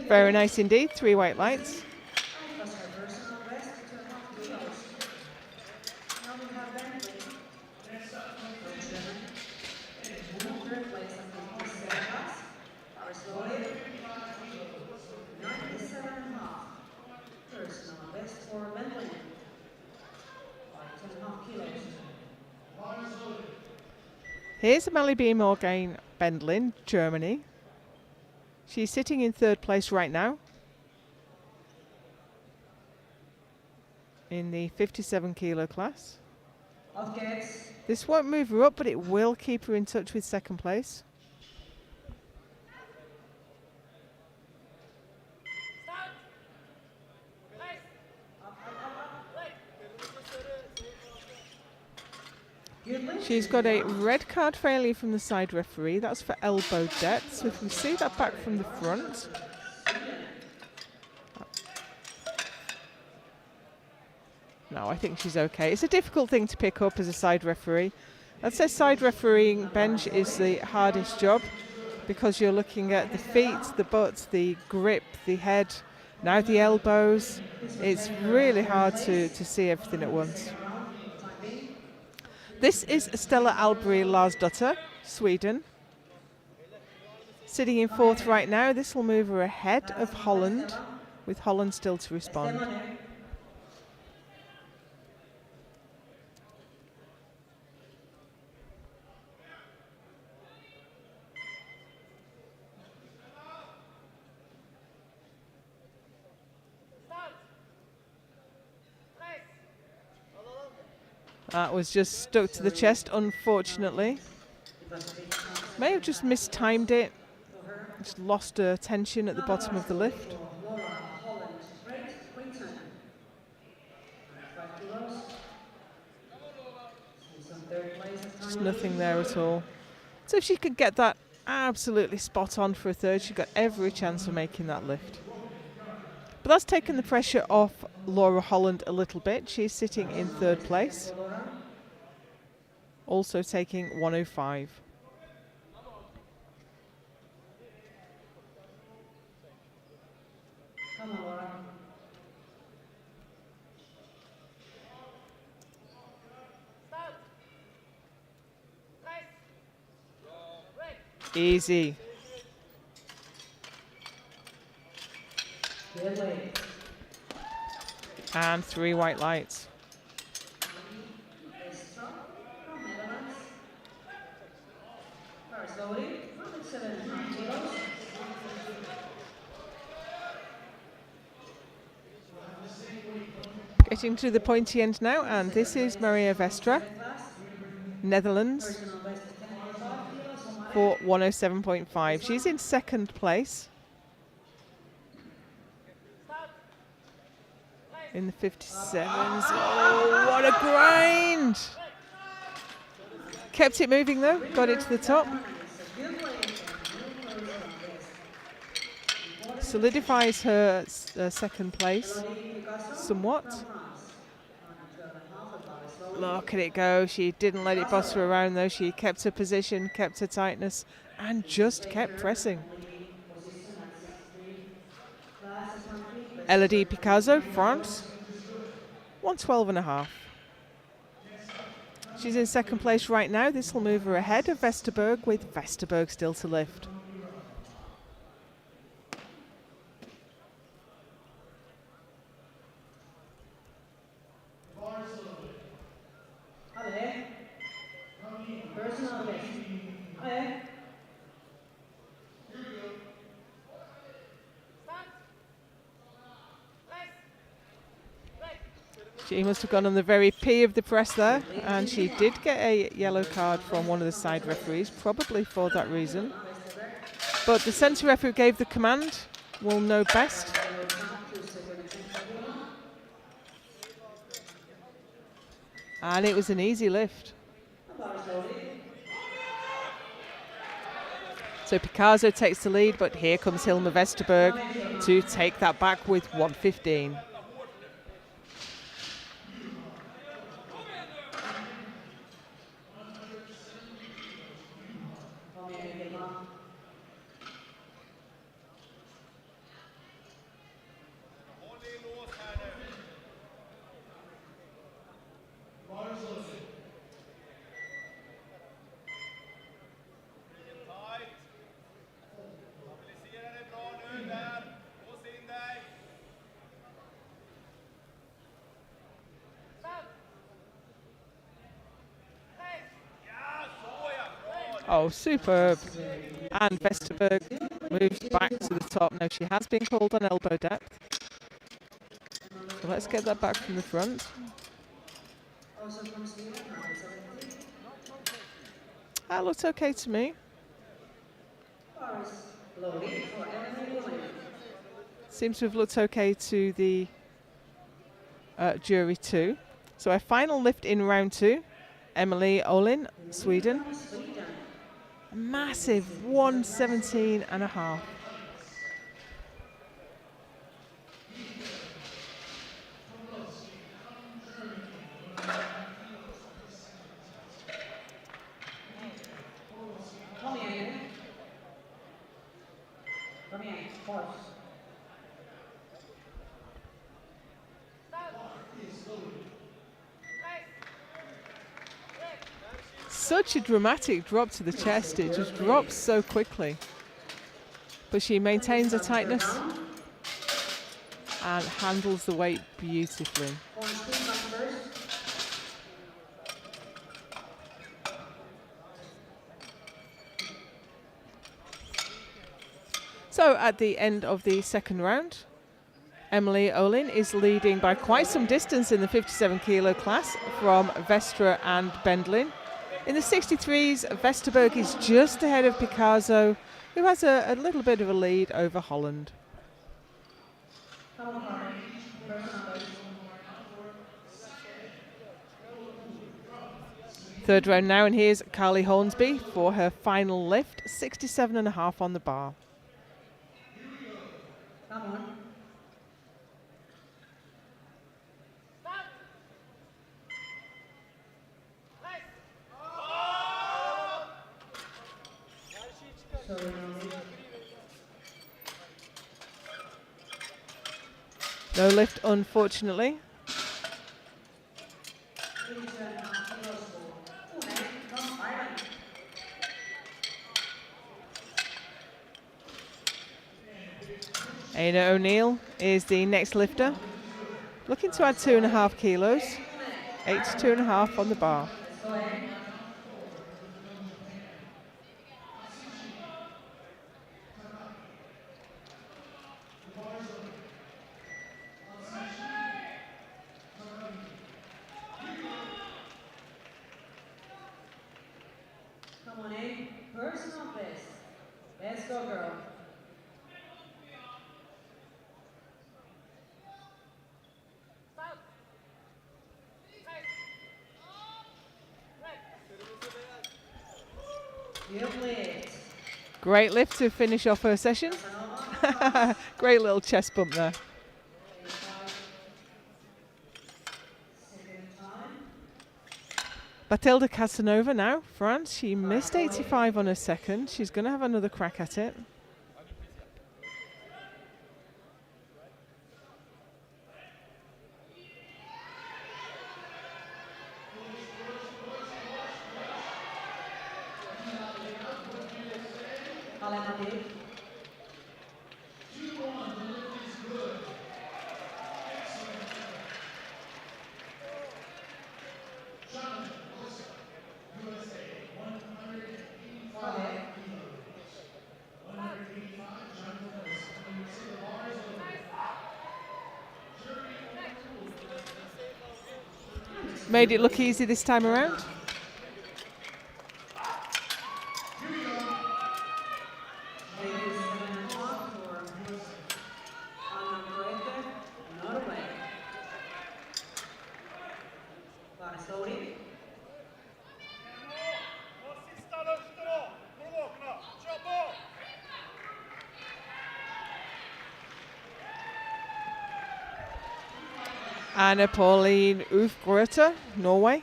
Very nice indeed, three white lights. That's her personal best, 2.5 kilos. Now we have Bentley. From Germany. Third place at 57 class. Our slowly. 97.5. Personal best for Bentley. By 10.5 kilos. Here's Amelie B. Morgaine Bendlin, Germany. She's sitting in third place right now in the 57 kilo class. Upgets. This won't move her up, but it will keep her in touch with second place. Good lift. She's got a red card failure from the side referee. That's for elbow depth. So if we see that back from the front, No, I think she's okay. It's a difficult thing to pick up as a side referee. I'd say side refereeing bench is the hardest job because you're looking at the feet, the butt, the grip, the head, now the elbows. It's really hard to see everything at once. This is Stella Albury Larsdotter, Sweden. Sitting in fourth right now. This will move her ahead of Holland, with Holland still to respond. That was just stuck to the chest, unfortunately. May have just mistimed it. Just lost her tension at the bottom of the lift. Just nothing there at all. So if she could get that absolutely spot on for a third, she's got every chance of making that lift. But that's taken the pressure off Laura Holland a little bit. She's sitting in third place. Also taking 105. Come on, Laura. Easy. Good way. And 3 white lights. Getting to the pointy end now, and this is Maria Vestra, Netherlands, for 107.5. She's in second place. In the 57s. Oh, what a grind! Kept it moving though, got it to the top. Solidifies her second place somewhat. Look at it go. She didn't let it boss her around though. She kept her position, kept her tightness, and just kept pressing. Elodie Picasso, France, 112.5. She's in second place right now. This will move her ahead of Vesterberg, with Vesterberg still to lift. She must have gone on the very P of the press there, and she did get a yellow card from one of the side referees, probably for that reason. But the centre referee gave the command, will know best. And it was an easy lift. So Picasso takes the lead, but here comes Hilma Vesterberg to take that back with 115. Oh, superb. And Vesterberg moves back to the top. Now, she has been called on elbow depth. So let's get that back from the front. That looks okay to me. Seems to have looked okay to the jury too. So our final lift in round 2, Emily Olin, Sweden. A massive 117.5. such a dramatic drop to the chest. It just drops so quickly. But she maintains her tightness and handles the weight beautifully. So at the end of the second round, Emily Olin is leading by quite some distance in the 57 kilo class from Vestra and Bendlin. In the 63s, Vesterberg is just ahead of Picasso, who has a little bit of a lead over Holland. Third round now, and here's Carly Hornsby for her final lift, 67.5 on the bar. Come on. No lift, unfortunately. Aina O'Neill is the next lifter, looking to add 2.5 kilos, 82.5 on the bar. Come on in. Personal best. Let's go, girl. Good lift. Great lift to finish off her session. Great little chest bump there. Batilda Casanova now, France. She missed 85 on her second. She's going to have another crack at it. Made it look easy this time around. Anna Pauline Ufgrøter, Norway.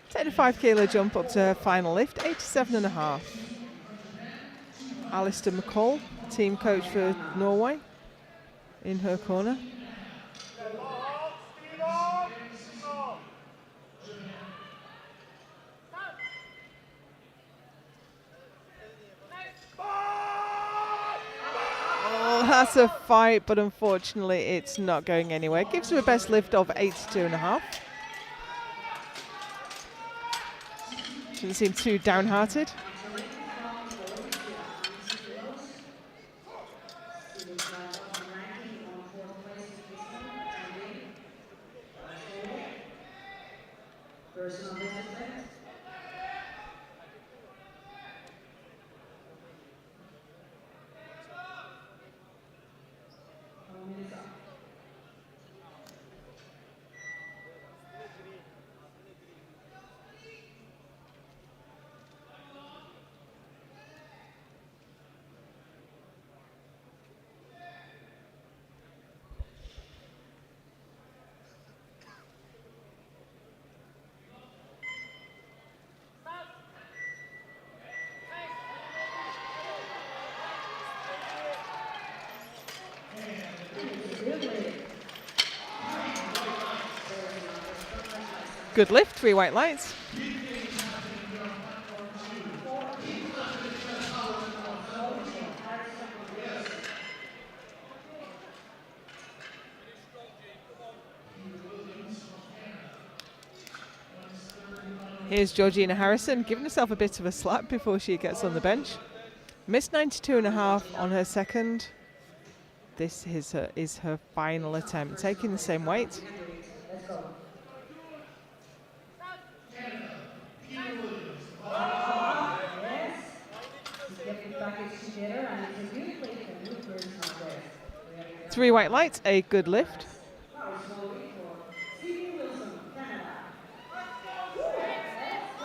Take a 5 kilo jump up to her final lift, 87.5. Alistair McCall, team coach for Norway, in her corner. That's a fight, but unfortunately it's not going anywhere. Gives her a best lift of 82.5. Shouldn't seem too downhearted. Good lift, 3 white lights. Here's Georgina Harrison giving herself a bit of a slap before she gets on the bench. Missed 92.5 on her second. This is her final attempt, taking the same weight. Let's go. Yes. She kept the package together and it's a good place for new personal best. 3 white lights, a good lift. Power slowly for Sydney Wilson, Canada. Let's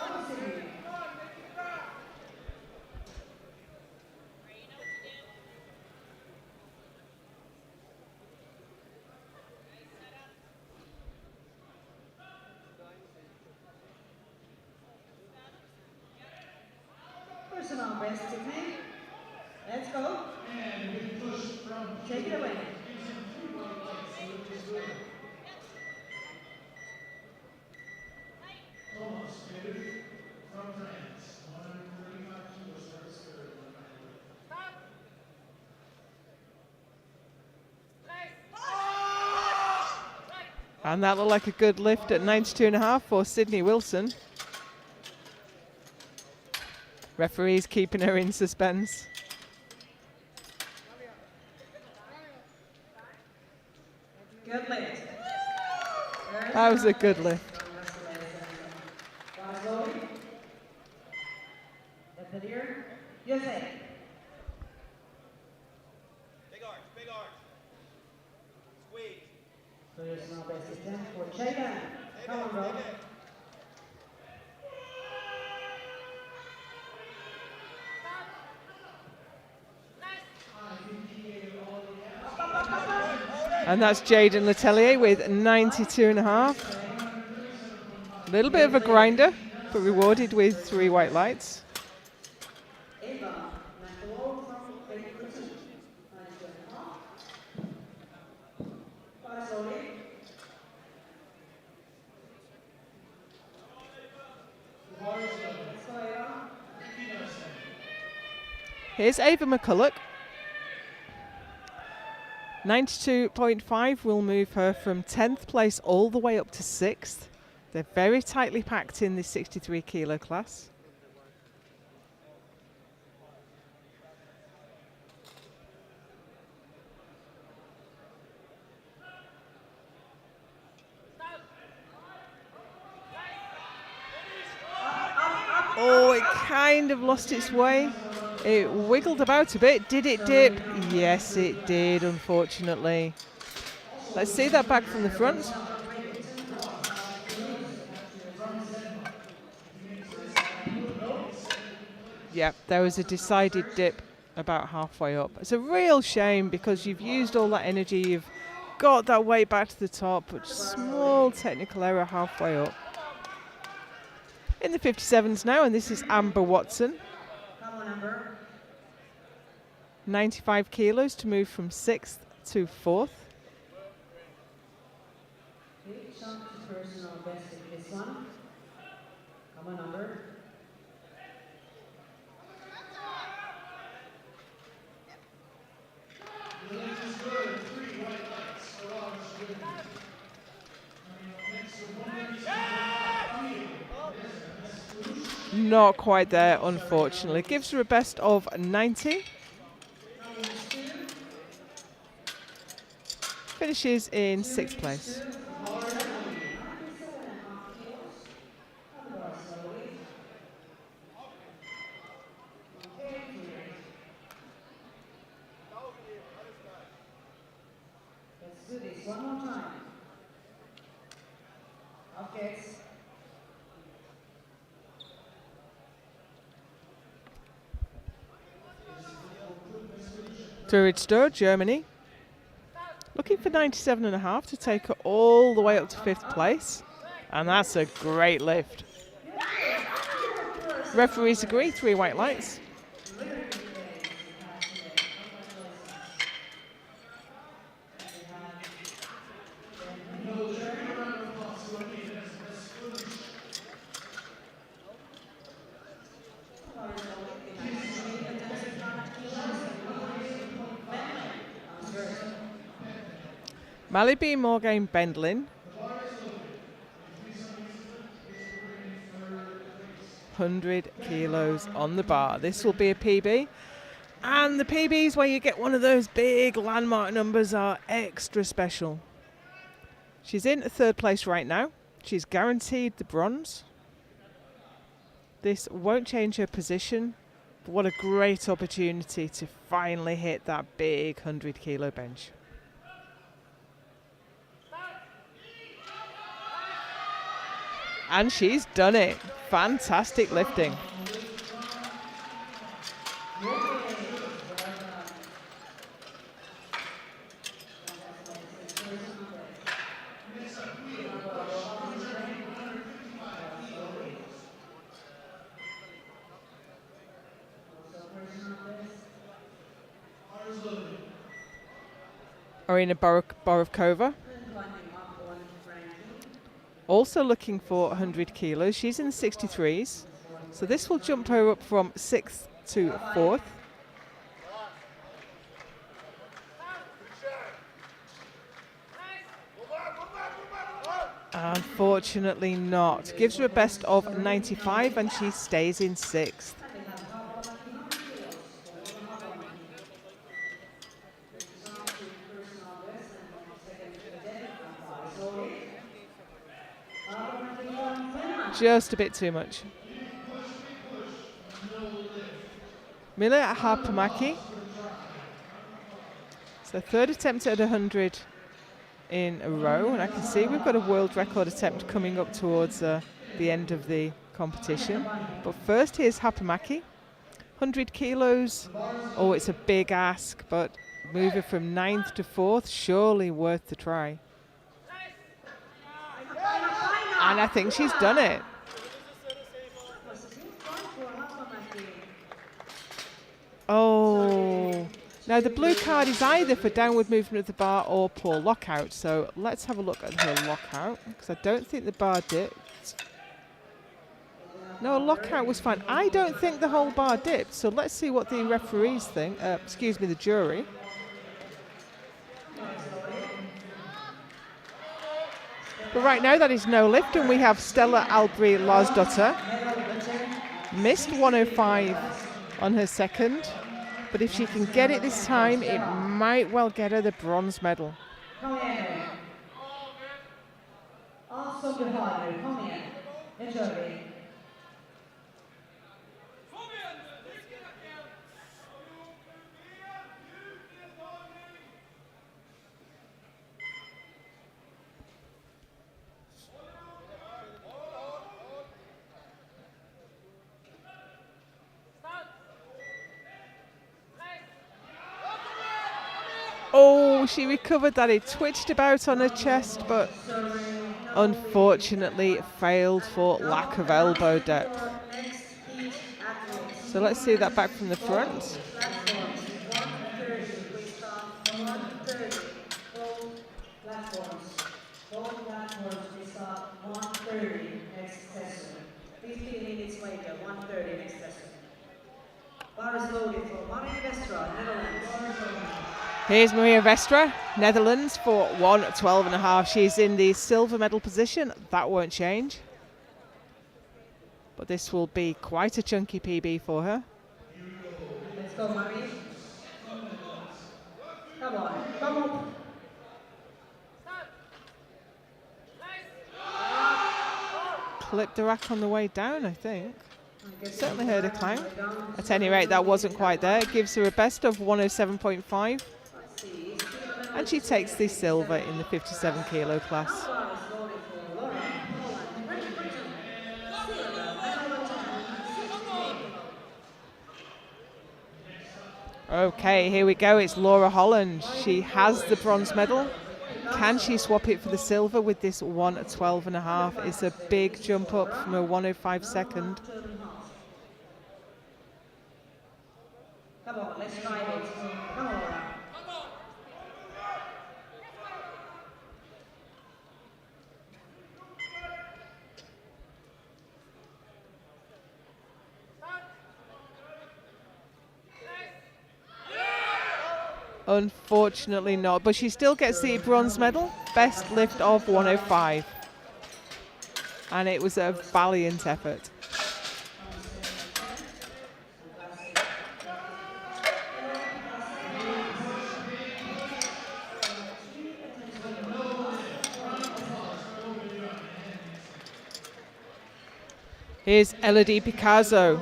go, Sydney. Personal best technique. Let's go. Take it away. Thomas David from France, 135 kilos starts third. And that looked like a good lift at 92.5 for Sydney Wilson. Referee's keeping her in suspense. Good lift. That was a good lift. USA. Big arch, big arch. Squeeze. Personal best attempt for China. Come on, bro. And that's Jaden Letelier with 92.5. A little bit of a grinder, but rewarded with 3 white lights. Eva McLaughlin from Great Britain. 92.5. Pass slowly. Let's go, Eva. Here's Ava McCulloch. 92.5 will move her from 10th place all the way up to 6th. They're very tightly packed in the 63 kilo class. Oh, it kind of lost its way. It wiggled about a bit. Did it dip? Yes, it did, unfortunately. Let's see that back from the front. Yep, there was a decided dip about halfway up. It's a real shame because you've used all that energy, you've got that weight back to the top, but small technical error halfway up. In the 57s now, and this is Amber Watson. Come on, Amber. 95 kilos to move from 6th to 4th. Big jump to personal best in this one. Come on, Amber. This is good. 3 white lights for Orange Women. Next to 137. Not quite there, unfortunately. Gives her a best of 90. Finishes in 6th place. Let's do this one more time. Okay. Turid Germany. Looking for 97.5 to take her all the way up to 5th place. And that's a great lift. Referees agree, 3 white lights. Malibu Morgan Bendlin. 100 kilos on the bar. This will be a PB. And the PBs where you get one of those big landmark numbers are extra special. She's in third place right now. She's guaranteed the bronze. This won't change her position. But what a great opportunity to finally hit that big 100 kilo bench. And she's done it. Fantastic lifting. Arina Borovkova, also looking for 100 kilos. She's in the 63s. So this will jump her up from 6th to 4th. Unfortunately not. Gives her a best of 95 and she stays in 6th. Just a bit too much. Mila Harpamaki. So third attempt at 100 in a row, and I can see we've got a world record attempt coming up towards the end of the competition. But first, here's Harpamaki. 100 kilos. Oh, it's a big ask, but moving from 9th to 4th, surely worth the try. And I think she's done it. Oh. Now the blue card is either for downward movement of the bar or poor lockout. So let's have a look at her lockout, because I don't think the bar dipped. No, lockout was fine. I don't think the whole bar dipped. So let's see what the referees think. Excuse me, the jury. But right now that is no lift, and we have Stella Albry Larsdotter. Missed 105 on her second, but if she can get it this time, it might well get her the bronze medal. Kom igen nu. Ja, som du har nu. Kom igen. Nu kör vi. Oh, she recovered that. It twitched about on her chest, but unfortunately failed for lack of elbow depth. So let's see that back from the front. Both platforms we start 1:30 next session. 15 minutes later, 1:30 next session. Bar is loaded for Maria Vestra, Netherlands. Here's Maria Vestra, Netherlands, for 1:12.5. She's in the silver medal position. That won't change. But this will be quite a chunky PB for her. Let's go, Maria. Come on, come on. Clipped the rack on the way down, I think. Certainly heard a clang. At any rate, that wasn't quite there. It gives her a best of 107.5. And she takes the silver in the 57 kilo class. Okay, here we go. It's Laura Holland. She has the bronze medal. Can she swap it for the silver with this 1:12.5? It's a big jump up from a 1:05 second. Come on, let's try it. Come on, Laura. Unfortunately not, but she still gets the bronze medal. Best lift of 1:05. And it was a valiant effort. Here's Elodie Picasso.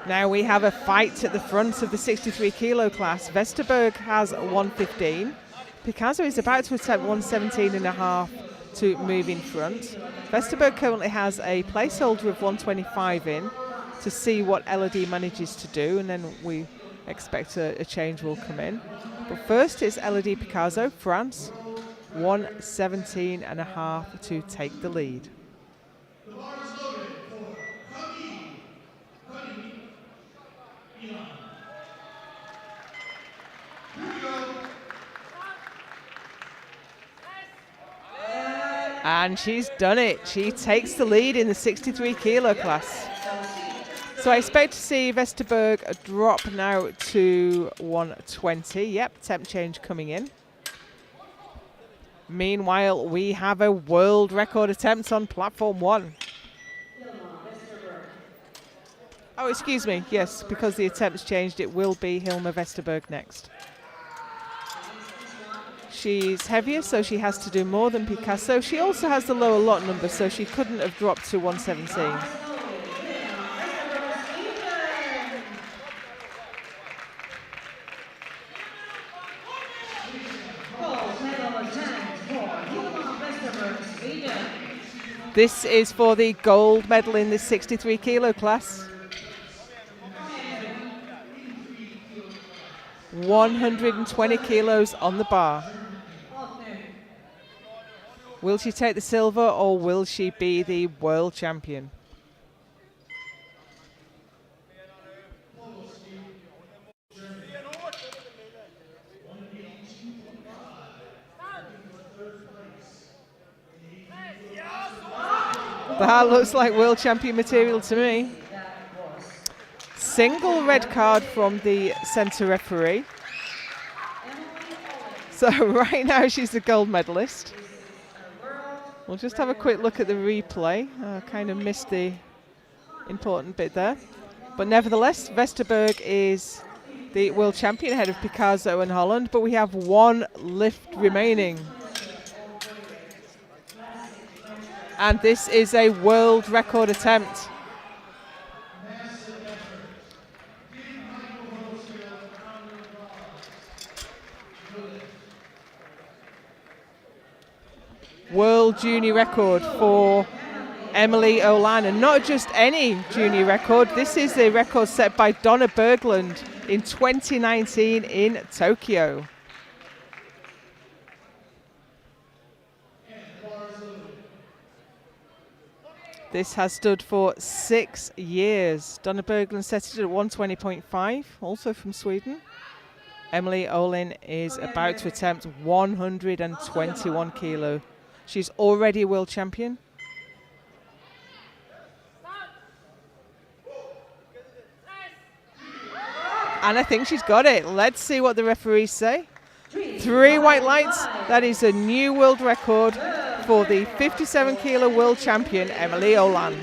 Now we have a fight at the front of the 63 kilo class. Vesterberg has 115. Picasso is about to attempt 117 and a half to move in front. Vesterberg currently has a placeholder of 125 in to see what Elodie manages to do, and then we expect a change will come in. But first it's Elodie Picasso, France, 117 and a half to take the lead. The bar is loaded for Cuddy, Elon. Here we go. And she's done it. She takes the lead in the 63 kilo class. So I expect to see Vesterberg drop now to 120. Yep, temp change coming in. Meanwhile, we have a world record attempt on platform 1. Oh, excuse me. Yes, because the attempts changed, it will be Hilma Vesterberg next. She's heavier, so she has to do more than Picasso. She also has the lower lot number, so she couldn't have dropped to 117. This is for the gold medal in the 63 kilo class. 120 kilos on the bar. Will she take the silver or will she be the world champion? That looks like world champion material to me. Single red card from the centre referee. So right now she's the gold medalist. We'll just have a quick look at the replay. Kind of missed the important bit there. But nevertheless, Vesterberg is the world champion ahead of Picasso and Holland, but we have one lift remaining. And this is a world record attempt. World junior record for Emily Olan, and not just any junior record. This is the record set by Donna Berglund in 2019 in Tokyo. This has stood for 6 years. Donna Berglund set it at 120.5, also from Sweden. Emily Olin is about to attempt 121 kilo. She's already a world champion. And I think she's got it. Let's see what the referees say. 3 white lights. That is a new world record for the 57 kilo world champion, Emily Olan.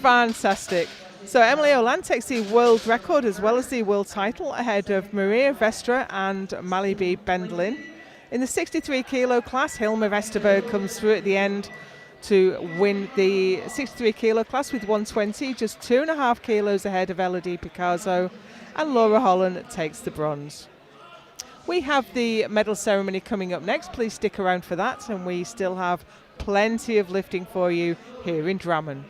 Fantastic. So Emily Olan takes the world record as well as the world title ahead of Maria Vestra and Malibi Bendlin. In the 63 kilo class, Hilma Vesterberg comes through at the end to win the 63 kilo class with 120, just 2.5 kilos ahead of Elodie Picasso, and Laura Holland takes the bronze. We have the medal ceremony coming up next. Please stick around for that, and we still have plenty of lifting for you here in Drammen.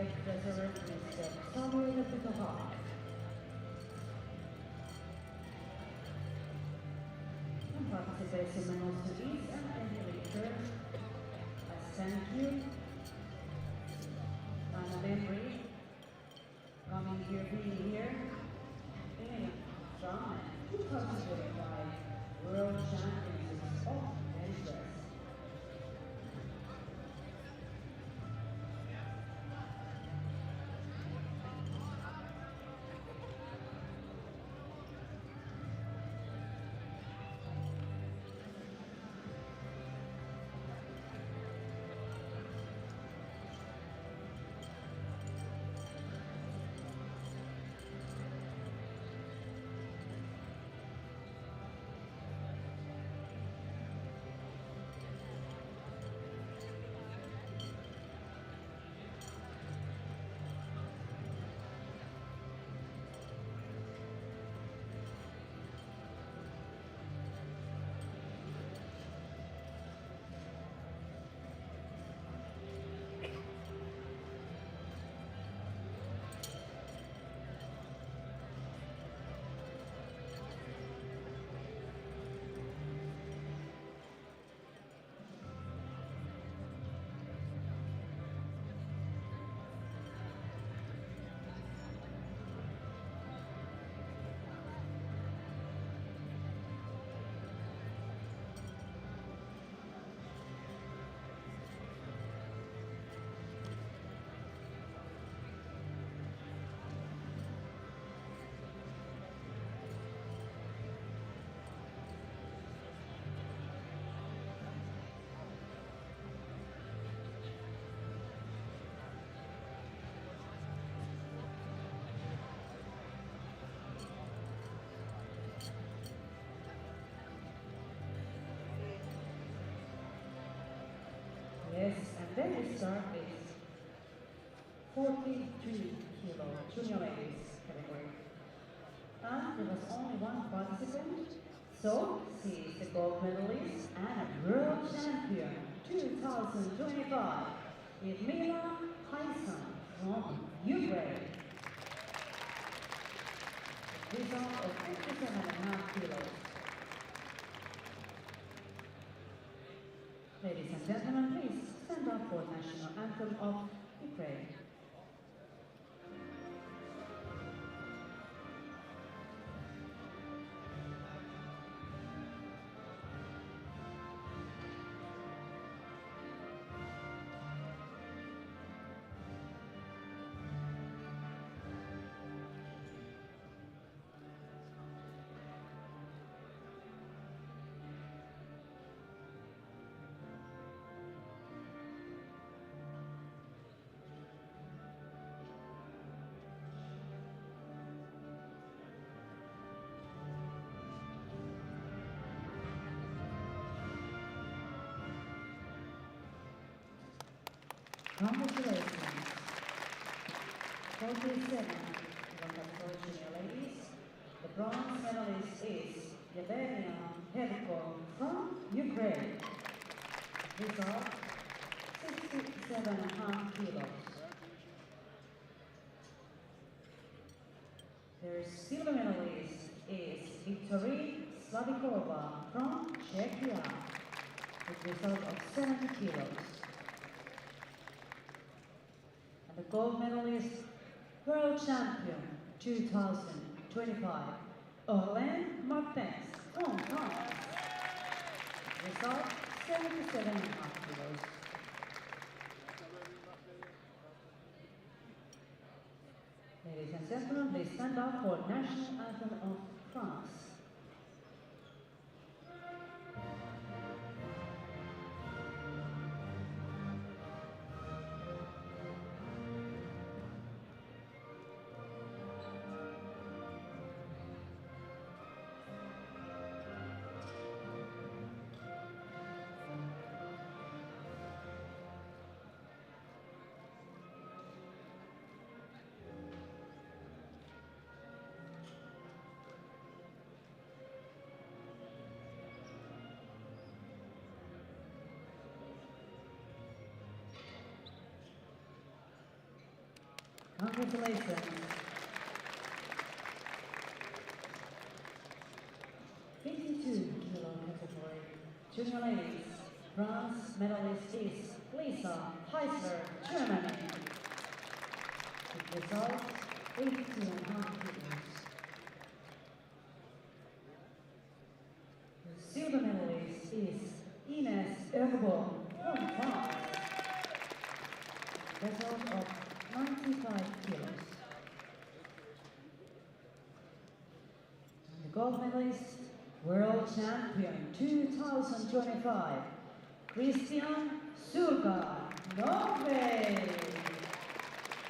weight reserve Mr. Samuel Peterhart. And participation memos to each and every leader as thank you and a memory coming here, being here in Drama 2025 World Championships of Bench Press. Yes, and then we start with 43 kilo junior ladies category. And there was only one participant, so she is the gold medalist and a world champion 2025, Edmila Tyson from Ukraine. Result of 57.5 kilos. Ladies and gentlemen, please stand up for national anthem of Ukraine. Congratulations. 47 category junior ladies. The bronze medalist is Yelena Herko from Ukraine. Result 67.5 kilos. Their silver medalist is Viktoria Slavikova from Czechia with a result of 70 kilos. And the gold medalist, world champion 2025, Orlin Martens from France. Result 77.5 kilos. Ladies and gentlemen, please stand up for national anthem of France. Congratulations. 52-kilo category. Junior ladies, bronze medalist is Lisa Heisler, Germany. The result, 18.5 kilos. The silver medalist is Ines Erbo from France. Result of 95 kilos. And the gold medalist, world champion 2025, Christian Surga, Norway.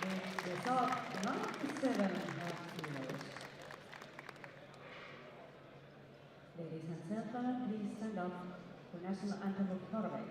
With result 97.5 kilos. Ladies and gentlemen, please stand up for national anthem of Norway.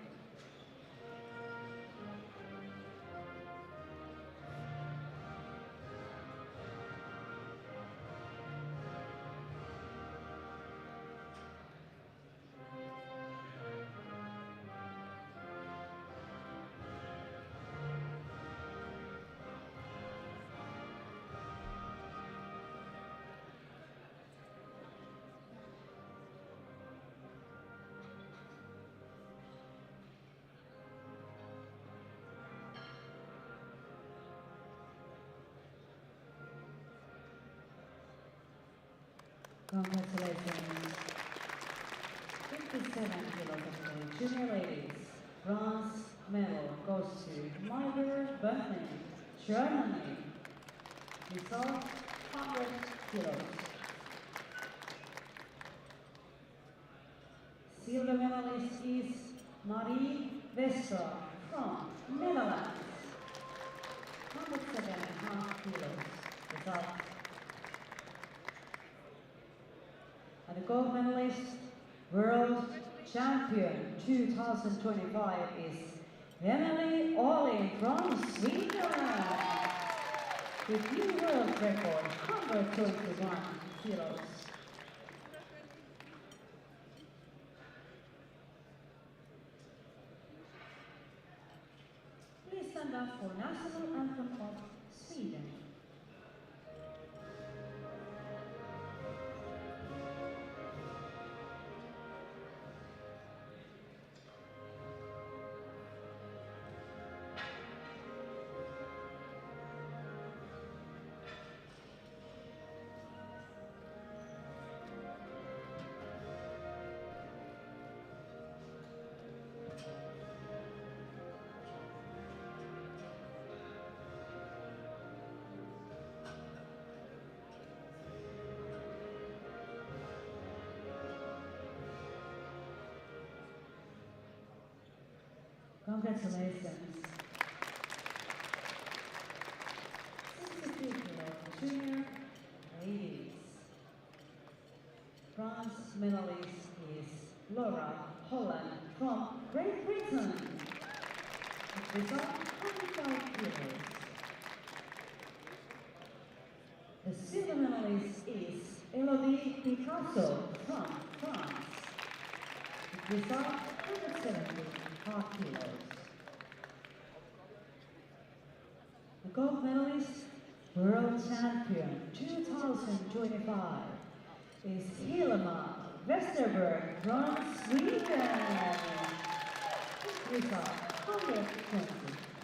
Congratulations. 57 kilos of junior ladies. Bronze medal goes to Myra Bunting, Germany. Result 100 kilos. Silver medalist is Marie Vestra from Netherlands. 107.5 kilos. Result. And the gold medalist, world champion 2025 is Emily Olin from Sweden. With new world record, 121 kilos. Please stand up for national anthem of Sweden. Congratulations. 62 kilo junior ladies. Bronze medalist is Laura Holland from Great Britain. The result 25 kilos. The silver medalist is Elodie Picasso from France. The result 170.5 kilos. The gold medalist, world champion 2025 is Hilma Westerberg from Sweden. Result 120